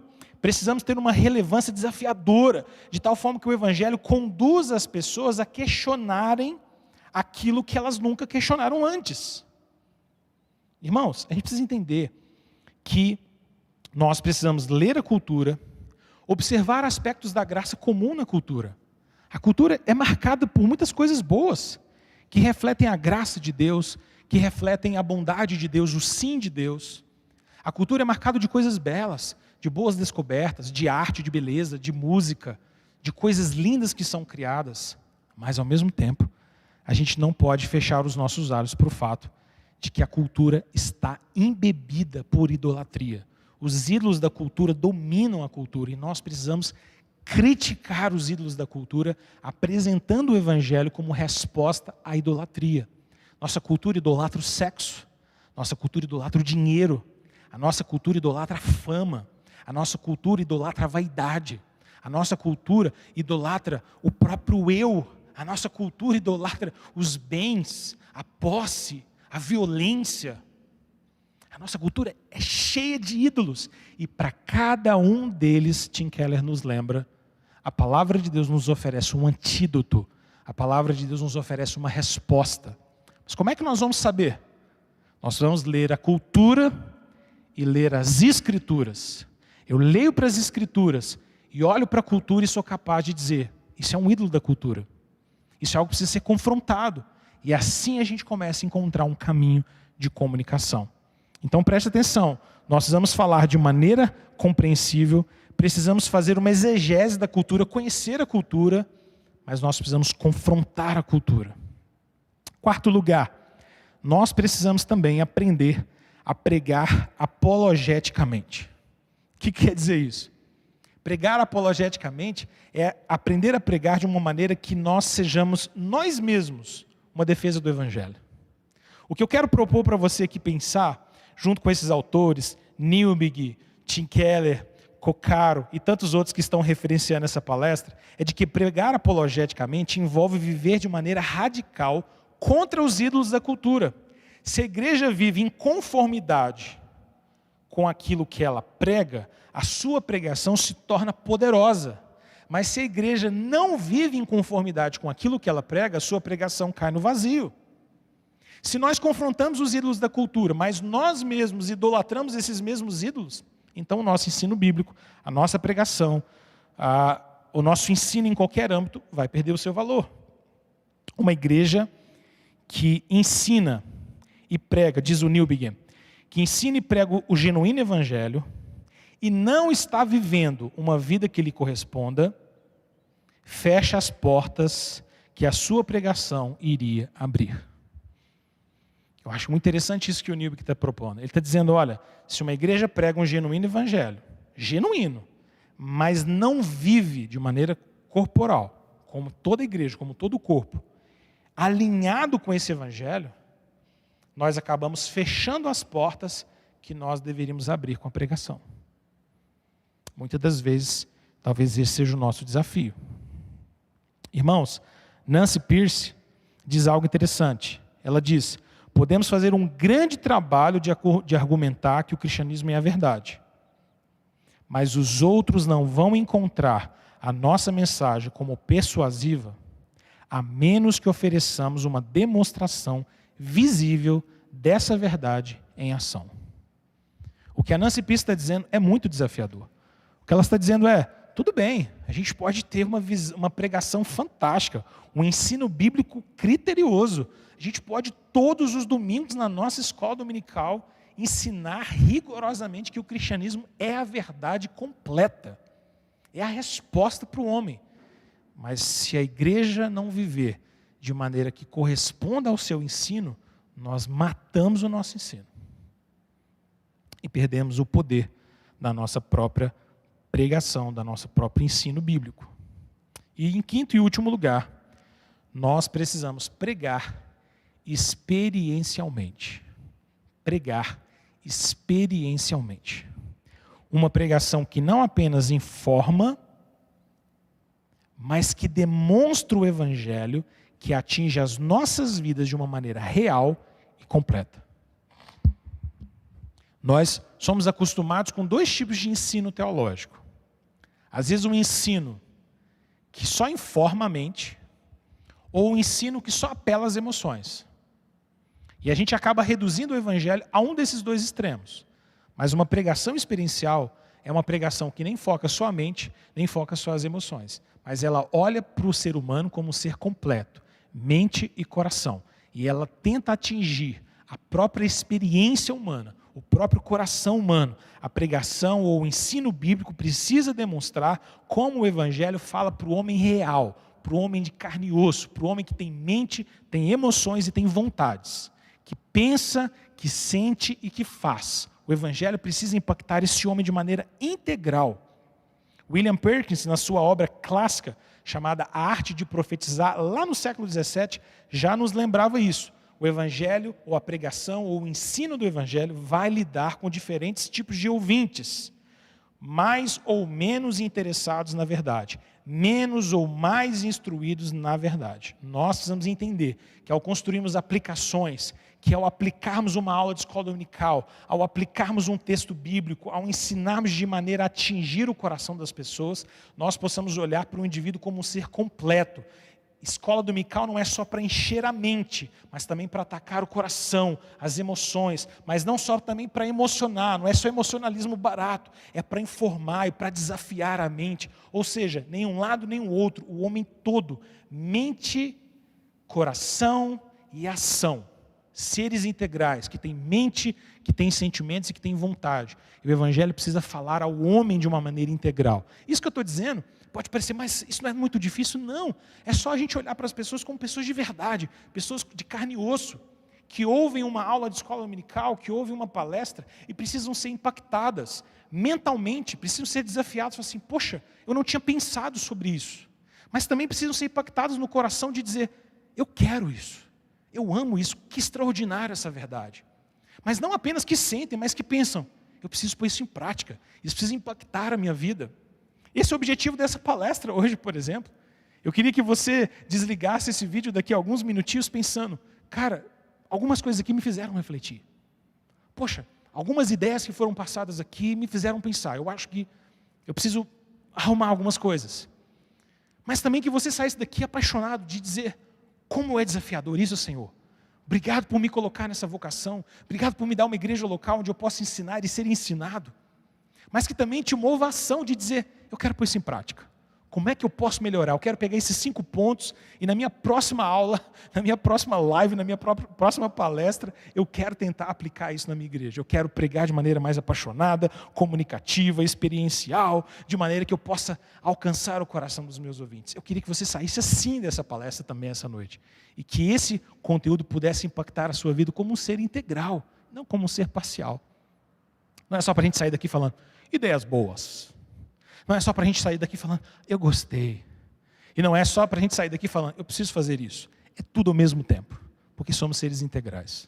Precisamos ter uma relevância desafiadora, de tal forma que o Evangelho conduza as pessoas a questionarem aquilo que elas nunca questionaram antes. Irmãos, a gente precisa entender que nós precisamos ler a cultura, observar aspectos da graça comum na cultura. A cultura é marcada por muitas coisas boas, que refletem a graça de Deus, que refletem a bondade de Deus, o sim de Deus. A cultura é marcada de coisas belas, de boas descobertas, de arte, de beleza, de música, de coisas lindas que são criadas. Mas, ao mesmo tempo, a gente não pode fechar os nossos olhos para o fato de que a cultura está embebida por idolatria. Os ídolos da cultura dominam a cultura e nós precisamos criticar os ídolos da cultura, apresentando o Evangelho como resposta à idolatria. Nossa cultura idolatra o sexo, nossa cultura idolatra o dinheiro, a nossa cultura idolatra a fama, a nossa cultura idolatra a vaidade, a nossa cultura idolatra o próprio eu, a nossa cultura idolatra os bens, a posse, a violência. A nossa cultura é cheia de ídolos. E para cada um deles, Tim Keller nos lembra, a palavra de Deus nos oferece um antídoto. A palavra de Deus nos oferece uma resposta. Mas como é que nós vamos saber? Nós vamos ler a cultura e ler as escrituras. Eu leio para as escrituras e olho para a cultura e sou capaz de dizer, isso é um ídolo da cultura. Isso é algo que precisa ser confrontado. E assim a gente começa a encontrar um caminho de comunicação. Então preste atenção, nós precisamos falar de maneira compreensível, precisamos fazer uma exegese da cultura, conhecer a cultura, mas nós precisamos confrontar a cultura. Quarto lugar, nós precisamos também aprender a pregar apologeticamente. O que quer dizer isso? Pregar apologeticamente é aprender a pregar de uma maneira que nós sejamos nós mesmos uma defesa do Evangelho. O que eu quero propor para você aqui pensar, junto com esses autores, Newbigin, Tim Keller, Coccaro e tantos outros que estão referenciando essa palestra, é de que pregar apologeticamente envolve viver de maneira radical contra os ídolos da cultura. Se a igreja vive em conformidade com aquilo que ela prega, a sua pregação se torna poderosa. Mas se a igreja não vive em conformidade com aquilo que ela prega, a sua pregação cai no vazio. Se nós confrontamos os ídolos da cultura, mas nós mesmos idolatramos esses mesmos ídolos, então o nosso ensino bíblico, a nossa pregação, o nosso ensino em qualquer âmbito vai perder o seu valor. Uma igreja que ensina e prega, diz o Newbigin, que ensina e prega o genuíno evangelho e não está vivendo uma vida que lhe corresponda, fecha as portas que a sua pregação iria abrir. Eu acho muito interessante isso que o Nilbe está propondo. Ele está dizendo, olha, se uma igreja prega um genuíno evangelho, genuíno, mas não vive de maneira corporal, como toda igreja, como todo o corpo, alinhado com esse evangelho, nós acabamos fechando as portas que nós deveríamos abrir com a pregação. Muitas das vezes, talvez esse seja o nosso desafio. Irmãos, Nancy Pierce diz algo interessante. Ela diz, podemos fazer um grande trabalho de argumentar que o cristianismo é a verdade, mas os outros não vão encontrar a nossa mensagem como persuasiva, a menos que ofereçamos uma demonstração visível dessa verdade em ação. O que a Nancy Pierce está dizendo é muito desafiador. O que ela está dizendo é, tudo bem, a gente pode ter uma pregação fantástica, um ensino bíblico criterioso. A gente pode, todos os domingos, na nossa escola dominical, ensinar rigorosamente que o cristianismo é a verdade completa. É a resposta para o homem. Mas se a igreja não viver de maneira que corresponda ao seu ensino, nós matamos o nosso ensino. E perdemos o poder da nossa própria pregação, da nossa próprio ensino bíblico. E em quinto e último lugar, nós precisamos pregar experiencialmente. Pregar experiencialmente. Uma pregação que não apenas informa, mas que demonstra o evangelho, que atinge as nossas vidas de uma maneira real e completa. Nós somos acostumados com dois tipos de ensino teológico. Às vezes um ensino que só informa a mente, ou um ensino que só apela às emoções. E a gente acaba reduzindo o evangelho a um desses dois extremos. Mas uma pregação experiencial é uma pregação que nem foca só a mente, nem foca só as emoções. Mas ela olha para o ser humano como um ser completo, mente e coração. E ela tenta atingir a própria experiência humana, o próprio coração humano. A pregação ou o ensino bíblico precisa demonstrar como o evangelho fala para o homem real, para o homem de carne e osso, para o homem que tem mente, tem emoções e tem vontades, que pensa, que sente e que faz. O evangelho precisa impactar esse homem de maneira integral. William Perkins, na sua obra clássica, chamada A Arte de Profetizar, lá no século XVII, já nos lembrava isso. O evangelho, ou a pregação, ou o ensino do evangelho vai lidar com diferentes tipos de ouvintes, mais ou menos interessados na verdade, menos ou mais instruídos na verdade. Nós precisamos entender que ao construirmos aplicações, que ao aplicarmos uma aula de escola dominical, ao aplicarmos um texto bíblico, ao ensinarmos de maneira a atingir o coração das pessoas, nós possamos olhar para o indivíduo como um ser completo. Escola dominical não é só para encher a mente, mas também para atacar o coração, as emoções, mas não só também para emocionar, não é só emocionalismo barato, é para informar e para desafiar a mente, ou seja, nem um lado nem o outro, o homem todo, mente, coração e ação, seres integrais, que têm mente, que têm sentimentos e que têm vontade. E o evangelho precisa falar ao homem de uma maneira integral. Isso que eu estou dizendo pode parecer, mas isso não é muito difícil? Não. É só a gente olhar para as pessoas como pessoas de verdade, pessoas de carne e osso, que ouvem uma aula de escola dominical, que ouvem uma palestra e precisam ser impactadas mentalmente, precisam ser desafiadas, falam assim, poxa, eu não tinha pensado sobre isso. Mas também precisam ser impactados no coração de dizer, eu quero isso, eu amo isso, que extraordinária essa verdade. Mas não apenas que sentem, mas que pensam, eu preciso pôr isso em prática, isso precisa impactar a minha vida. Esse é o objetivo dessa palestra hoje, por exemplo. Eu queria que você desligasse esse vídeo daqui a alguns minutinhos pensando, cara, algumas coisas aqui me fizeram refletir. Poxa, algumas ideias que foram passadas aqui me fizeram pensar. Eu acho que eu preciso arrumar algumas coisas. Mas também que você saísse daqui apaixonado de dizer, como é desafiador isso, Senhor. Obrigado por me colocar nessa vocação. Obrigado por me dar uma igreja local onde eu possa ensinar e ser ensinado. Mas que também te mova a ação de dizer, eu quero pôr isso em prática. Como é que eu posso melhorar? Eu quero pegar esses 5 pontos e na minha próxima aula, na minha próxima live, na minha próxima palestra, eu quero tentar aplicar isso na minha igreja. Eu quero pregar de maneira mais apaixonada, comunicativa, experiencial, de maneira que eu possa alcançar o coração dos meus ouvintes. Eu queria que você saísse assim dessa palestra também essa noite. E que esse conteúdo pudesse impactar a sua vida como um ser integral, não como um ser parcial. Não é só para a gente sair daqui falando ideias boas. Não é só para a gente sair daqui falando, eu gostei. E não é só para a gente sair daqui falando, eu preciso fazer isso. É tudo ao mesmo tempo, porque somos seres integrais.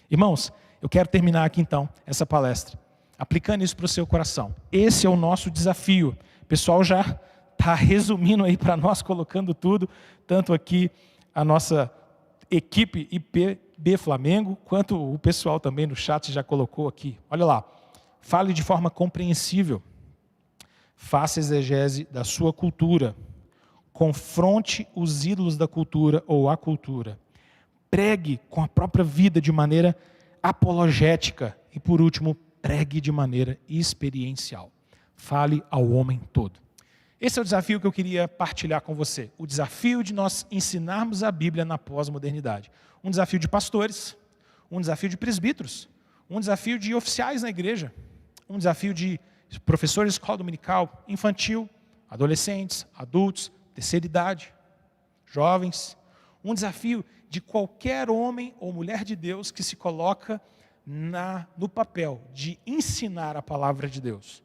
Irmãos, eu quero terminar aqui então essa palestra, aplicando isso para o seu coração. Esse é o nosso desafio. O pessoal já está resumindo aí para nós, colocando tudo, tanto aqui a nossa equipe IPB Flamengo, quanto o pessoal também no chat já colocou aqui. Olha lá, fale de forma compreensível. Faça exegese da sua cultura. Confronte os ídolos da cultura ou a cultura. Pregue com a própria vida de maneira apologética. E por último, pregue de maneira experiencial. Fale ao homem todo. Esse é o desafio que eu queria partilhar com você. O desafio de nós ensinarmos a Bíblia na pós-modernidade. Um desafio de pastores, um desafio de presbíteros, um desafio de oficiais na igreja, um desafio de professores de escola dominical, infantil, adolescentes, adultos, terceira idade, jovens. Um desafio de qualquer homem ou mulher de Deus que se coloca no papel de ensinar a palavra de Deus.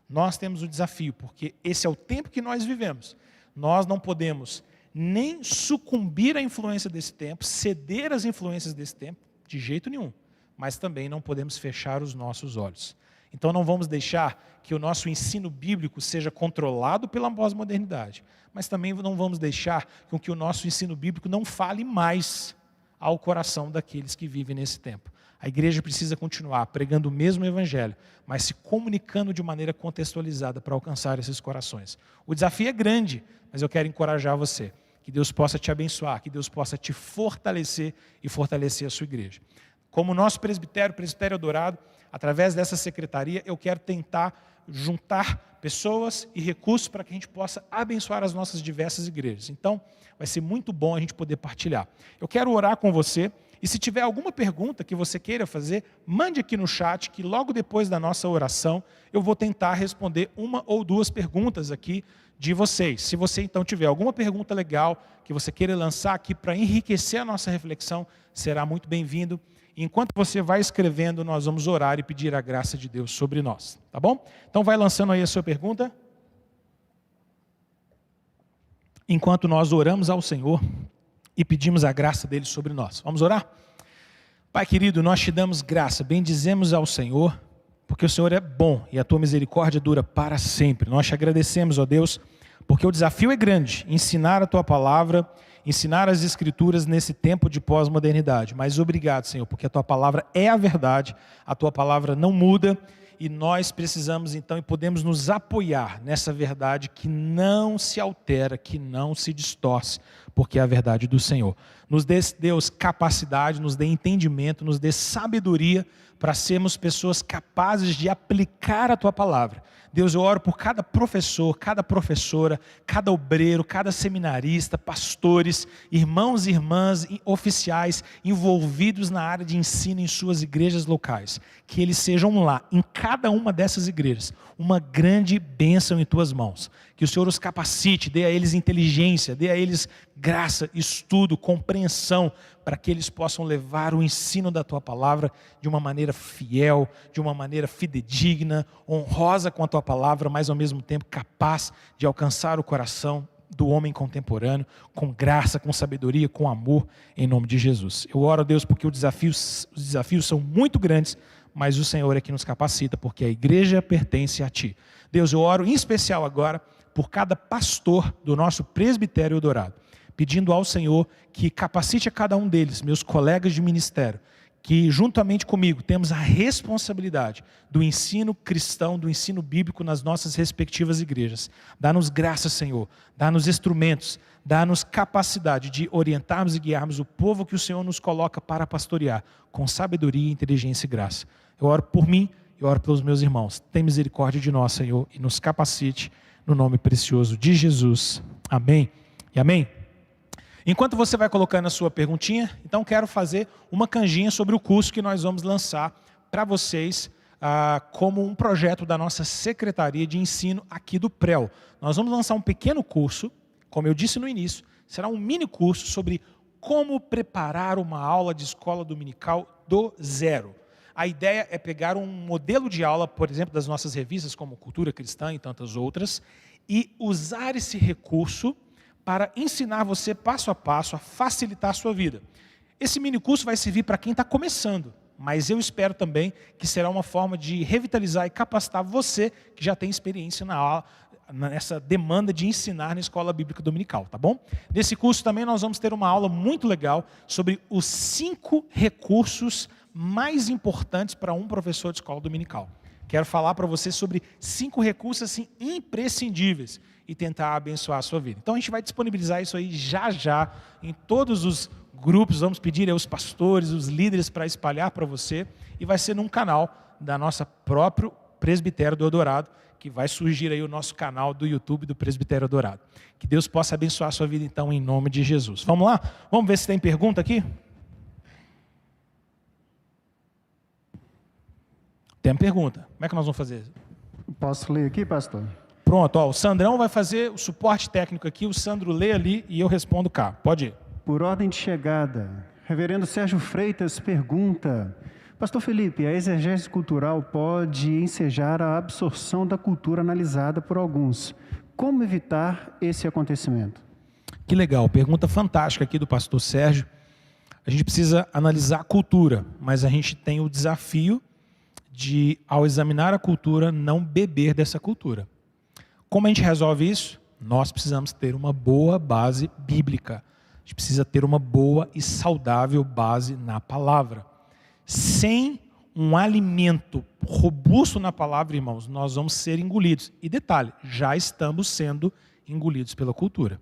Nós temos o desafio, porque esse é o tempo que nós vivemos. Nós não podemos nem sucumbir à influência desse tempo, ceder às influências desse tempo, de jeito nenhum. Mas também não podemos fechar os nossos olhos. Então não vamos deixar que o nosso ensino bíblico seja controlado pela pós-modernidade, mas também não vamos deixar com que o nosso ensino bíblico não fale mais ao coração daqueles que vivem nesse tempo. A igreja precisa continuar pregando o mesmo evangelho, mas se comunicando de maneira contextualizada para alcançar esses corações. O desafio é grande, mas eu quero encorajar você. Que Deus possa te abençoar, que Deus possa te fortalecer e fortalecer a sua igreja. Como nosso presbitério, Presbitério Eldorado, através dessa secretaria, eu quero tentar juntar pessoas e recursos para que a gente possa abençoar as nossas diversas igrejas. Então, vai ser muito bom a gente poder partilhar. Eu quero orar com você, e se tiver alguma pergunta que você queira fazer, mande aqui no chat, que logo depois da nossa oração, eu vou tentar responder 1 ou 2 perguntas aqui de vocês. Se você então tiver alguma pergunta legal que você queira lançar aqui para enriquecer a nossa reflexão, será muito bem-vindo. Enquanto você vai escrevendo, nós vamos orar e pedir a graça de Deus sobre nós, tá bom? Então vai lançando aí a sua pergunta. Enquanto nós oramos ao Senhor e pedimos a graça dele sobre nós. Vamos orar? Pai querido, nós te damos graça, bendizemos ao Senhor, porque o Senhor é bom e a tua misericórdia dura para sempre. Nós te agradecemos, ó Deus, porque o desafio é grande, ensinar a tua palavra, ensinar as escrituras nesse tempo de pós-modernidade. Mas obrigado, Senhor, porque a tua palavra é a verdade, a tua palavra não muda, e nós precisamos então e podemos nos apoiar nessa verdade que não se altera, que não se distorce, porque é a verdade do Senhor. Nos dê, Deus, capacidade, nos dê entendimento, nos dê sabedoria para sermos pessoas capazes de aplicar a tua palavra. Deus, eu oro por cada professor, cada professora, cada obreiro, cada seminarista, pastores, irmãos e irmãs, oficiais envolvidos na área de ensino em suas igrejas locais. Que eles sejam lá, em cada uma dessas igrejas, uma grande bênção em tuas mãos. Que o Senhor os capacite, dê a eles inteligência, dê a eles graça, estudo, compreensão, para que eles possam levar o ensino da tua palavra de uma maneira fiel, de uma maneira fidedigna, honrosa com a tua palavra, mas ao mesmo tempo capaz de alcançar o coração do homem contemporâneo, com graça, com sabedoria, com amor, em nome de Jesus. Eu oro a Deus porque os desafios são muito grandes, mas o Senhor é que nos capacita, porque a igreja pertence a Ti. Deus, eu oro em especial agora por cada pastor do nosso presbitério Eldorado, pedindo ao Senhor que capacite a cada um deles, meus colegas de ministério, que juntamente comigo temos a responsabilidade do ensino cristão, do ensino bíblico nas nossas respectivas igrejas. Dá-nos graça, Senhor, dá-nos instrumentos, dá-nos capacidade de orientarmos e guiarmos o povo que o Senhor nos coloca para pastorear, com sabedoria, inteligência e graça. Eu oro por mim, eu oro pelos meus irmãos. Tem misericórdia de nós, Senhor, e nos capacite no nome precioso de Jesus. Amém e amém. Enquanto você vai colocando a sua perguntinha, então quero fazer uma canjinha sobre o curso que nós vamos lançar para vocês como um projeto da nossa Secretaria de Ensino aqui do PREL. Nós vamos lançar um pequeno curso, como eu disse no início, será um mini curso sobre como preparar uma aula de escola dominical do zero. A ideia é pegar um modelo de aula, por exemplo, das nossas revistas, como Cultura Cristã e tantas outras, e usar esse recurso para ensinar você passo a passo a facilitar a sua vida. Esse mini curso vai servir para quem está começando, mas eu espero também que será uma forma de revitalizar e capacitar você que já tem experiência na aula, nessa demanda de ensinar na escola bíblica dominical, tá bom? Nesse curso também nós vamos ter uma aula muito legal sobre os 5 recursos mais importantes para um professor de escola dominical. Quero falar para você sobre 5 recursos assim, imprescindíveis e tentar abençoar a sua vida. Então a gente vai disponibilizar isso aí já em todos os grupos, vamos pedir aos pastores, os líderes para espalhar para você, e vai ser num canal da nossa próprio Presbitério do Eldorado, que vai surgir aí o nosso canal do YouTube do Presbitério Eldorado. Que Deus possa abençoar a sua vida então, em nome de Jesus. Vamos lá? Vamos ver se tem pergunta aqui? Tem pergunta. Como é que nós vamos fazer? Posso ler aqui, pastor? Pronto, ó, o Sandrão vai fazer o suporte técnico aqui, o Sandro lê ali e eu respondo cá. Pode ir. Por ordem de chegada, reverendo Sérgio Freitas pergunta: Pastor Felipe, a exegese cultural pode ensejar a absorção da cultura analisada por alguns. Como evitar esse acontecimento? Que legal, pergunta fantástica aqui do pastor Sérgio. A gente precisa analisar a cultura, mas a gente tem o desafio de, ao examinar a cultura, não beber dessa cultura. Como a gente resolve isso? Nós precisamos ter uma boa base bíblica. A gente precisa ter uma boa e saudável base na palavra. Sem um alimento robusto na palavra, irmãos, nós vamos ser engolidos. E detalhe, já estamos sendo engolidos pela cultura.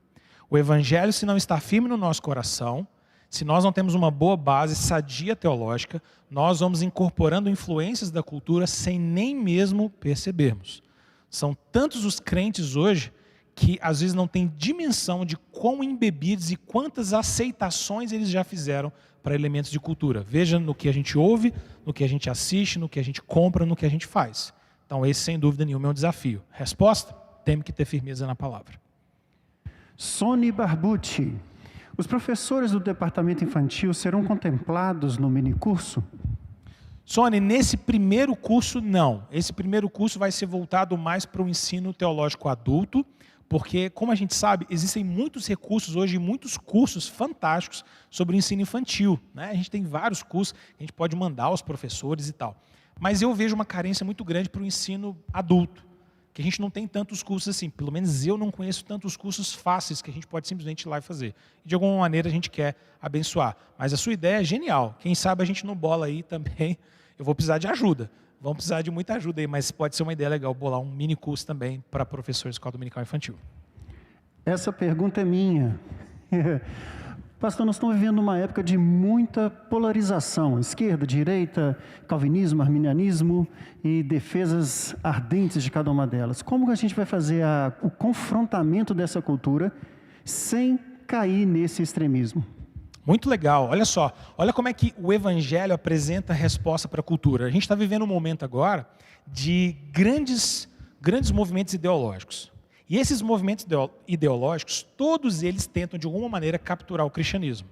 O evangelho, se não está firme no nosso coração, se nós não temos uma boa base sadia teológica, nós vamos incorporando influências da cultura sem nem mesmo percebermos. São tantos os crentes hoje que às vezes não têm dimensão de quão embebidos e quantas aceitações eles já fizeram para elementos de cultura. Veja no que a gente ouve, no que a gente assiste, no que a gente compra, no que a gente faz. Então esse, sem dúvida nenhuma, é um desafio. Resposta? Temos que ter firmeza na palavra. Sony Barbucci: os professores do departamento infantil serão contemplados no minicurso? Sônia, nesse primeiro curso, não. Esse primeiro curso vai ser voltado mais para o ensino teológico adulto, porque, como a gente sabe, existem muitos recursos hoje, muitos cursos fantásticos sobre o ensino infantil, né? A gente tem vários cursos que a gente pode mandar aos professores e tal. Mas eu vejo uma carência muito grande para o ensino adulto, que a gente não tem tantos cursos assim. Pelo menos eu não conheço tantos cursos fáceis que a gente pode simplesmente ir lá e fazer. De alguma maneira a gente quer abençoar. Mas a sua ideia é genial. Quem sabe a gente não bola aí também. Eu vou precisar de ajuda. Vamos precisar de muita ajuda aí, mas pode ser uma ideia legal bolar um mini curso também para professores de escola dominical infantil. Essa pergunta é minha. Pastor, nós estamos vivendo uma época de muita polarização, esquerda, direita, calvinismo, arminianismo e defesas ardentes de cada uma delas. Como a gente vai fazer o confrontamento dessa cultura sem cair nesse extremismo? Muito legal, olha só, olha como é que o evangelho apresenta a resposta para a cultura. A gente está vivendo um momento agora de grandes movimentos ideológicos. E esses movimentos ideológicos, todos eles tentam de alguma maneira capturar o cristianismo.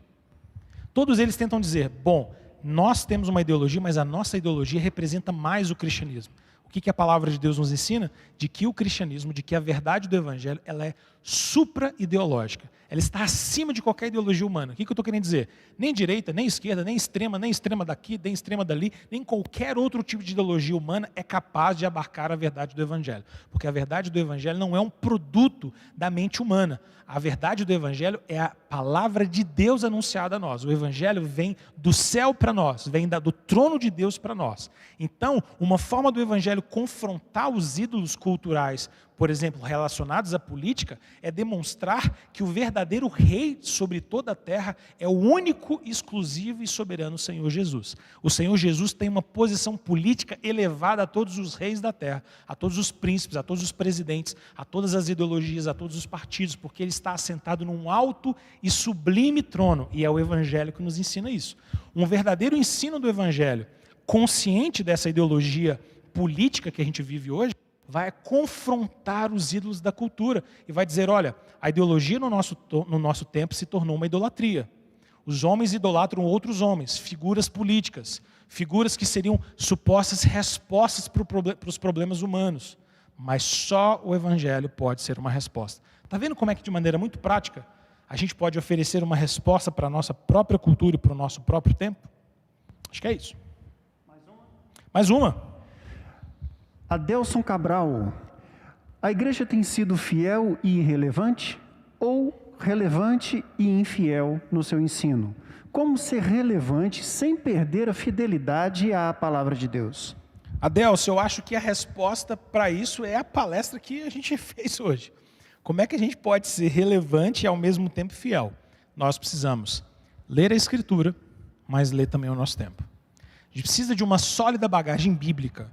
Todos eles tentam dizer, bom, nós temos uma ideologia, mas a nossa ideologia representa mais o cristianismo. O que a palavra de Deus nos ensina? De que o cristianismo, de que a verdade do evangelho, ela é supra-ideológica. Ela está acima de qualquer ideologia humana. O que eu estou querendo dizer? Nem direita, nem esquerda, nem extrema daqui, nem extrema dali, nem qualquer outro tipo de ideologia humana é capaz de abarcar a verdade do evangelho. Porque a verdade do evangelho não é um produto da mente humana. A verdade do evangelho é a palavra de Deus anunciada a nós. O evangelho vem do céu para nós, vem do trono de Deus para nós. Então, uma forma do evangelho confrontar os ídolos culturais por exemplo, relacionados à política, é demonstrar que o verdadeiro rei sobre toda a terra é o único, exclusivo e soberano Senhor Jesus. O Senhor Jesus tem uma posição política elevada a todos os reis da terra, a todos os príncipes, a todos os presidentes, a todas as ideologias, a todos os partidos, porque ele está assentado num alto e sublime trono, e é o Evangelho que nos ensina isso. Um verdadeiro ensino do Evangelho, consciente dessa ideologia política que a gente vive hoje, vai confrontar os ídolos da cultura e vai dizer, olha, a ideologia no nosso tempo se tornou uma idolatria. Os homens idolatram outros homens, figuras políticas, figuras que seriam supostas respostas para os problemas humanos. Mas só o Evangelho pode ser uma resposta. Está vendo como é que, de maneira muito prática, a gente pode oferecer uma resposta para a nossa própria cultura e para o nosso próprio tempo? Acho que é isso. Mais uma. Adelson Cabral, a igreja tem sido fiel e irrelevante ou relevante e infiel no seu ensino? Como ser relevante sem perder a fidelidade à palavra de Deus? Adelson, eu acho que a resposta para isso é a palestra que a gente fez hoje. Como é que a gente pode ser relevante e ao mesmo tempo fiel? Nós precisamos ler a Escritura, mas ler também o nosso tempo. A gente precisa de uma sólida bagagem bíblica,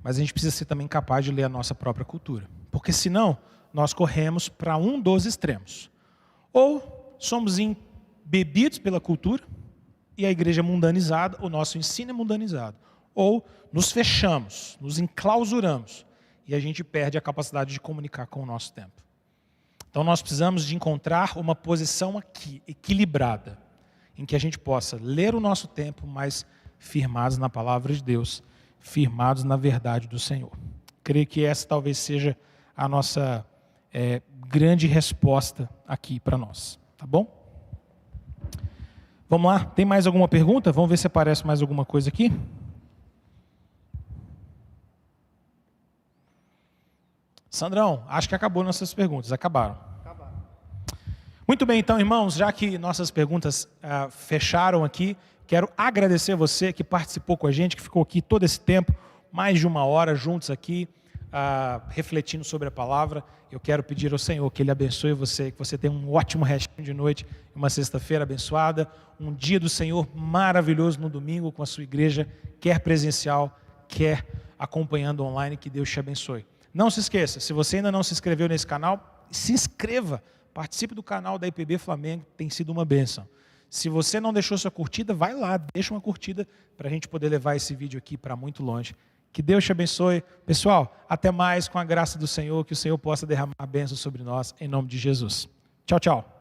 mas a gente precisa ser também capaz de ler a nossa própria cultura. Porque senão, nós corremos para um dos extremos. Ou somos embebidos pela cultura, e a igreja é mundanizada, o nosso ensino é mundanizado. Ou nos fechamos, nos enclausuramos, e a gente perde a capacidade de comunicar com o nosso tempo. Então nós precisamos de encontrar uma posição aqui, equilibrada, em que a gente possa ler o nosso tempo, mas firmados na palavra de Deus, firmados na verdade do Senhor. Creio que essa talvez seja a nossa grande resposta aqui para nós. Tá bom? Vamos lá? Tem mais alguma pergunta? Vamos ver se aparece mais alguma coisa aqui. Sandrão, acho que acabou nossas perguntas. Acabaram. Muito bem, então, irmãos, já que nossas perguntas fecharam aqui, quero agradecer você que participou com a gente, que ficou aqui todo esse tempo, mais de 1 hora juntos aqui, refletindo sobre a palavra. Eu quero pedir ao Senhor que Ele abençoe você, que você tenha um ótimo restinho de noite, uma sexta-feira abençoada, um dia do Senhor maravilhoso no domingo com a sua igreja, quer presencial, quer acompanhando online, que Deus te abençoe. Não se esqueça, se você ainda não se inscreveu nesse canal, se inscreva, participe do canal da IPB Flamengo, tem sido uma bênção. Se você não deixou sua curtida, vai lá, deixa uma curtida para a gente poder levar esse vídeo aqui para muito longe. Que Deus te abençoe. Pessoal, até mais com a graça do Senhor, que o Senhor possa derramar bênçãos sobre nós, em nome de Jesus. Tchau, tchau.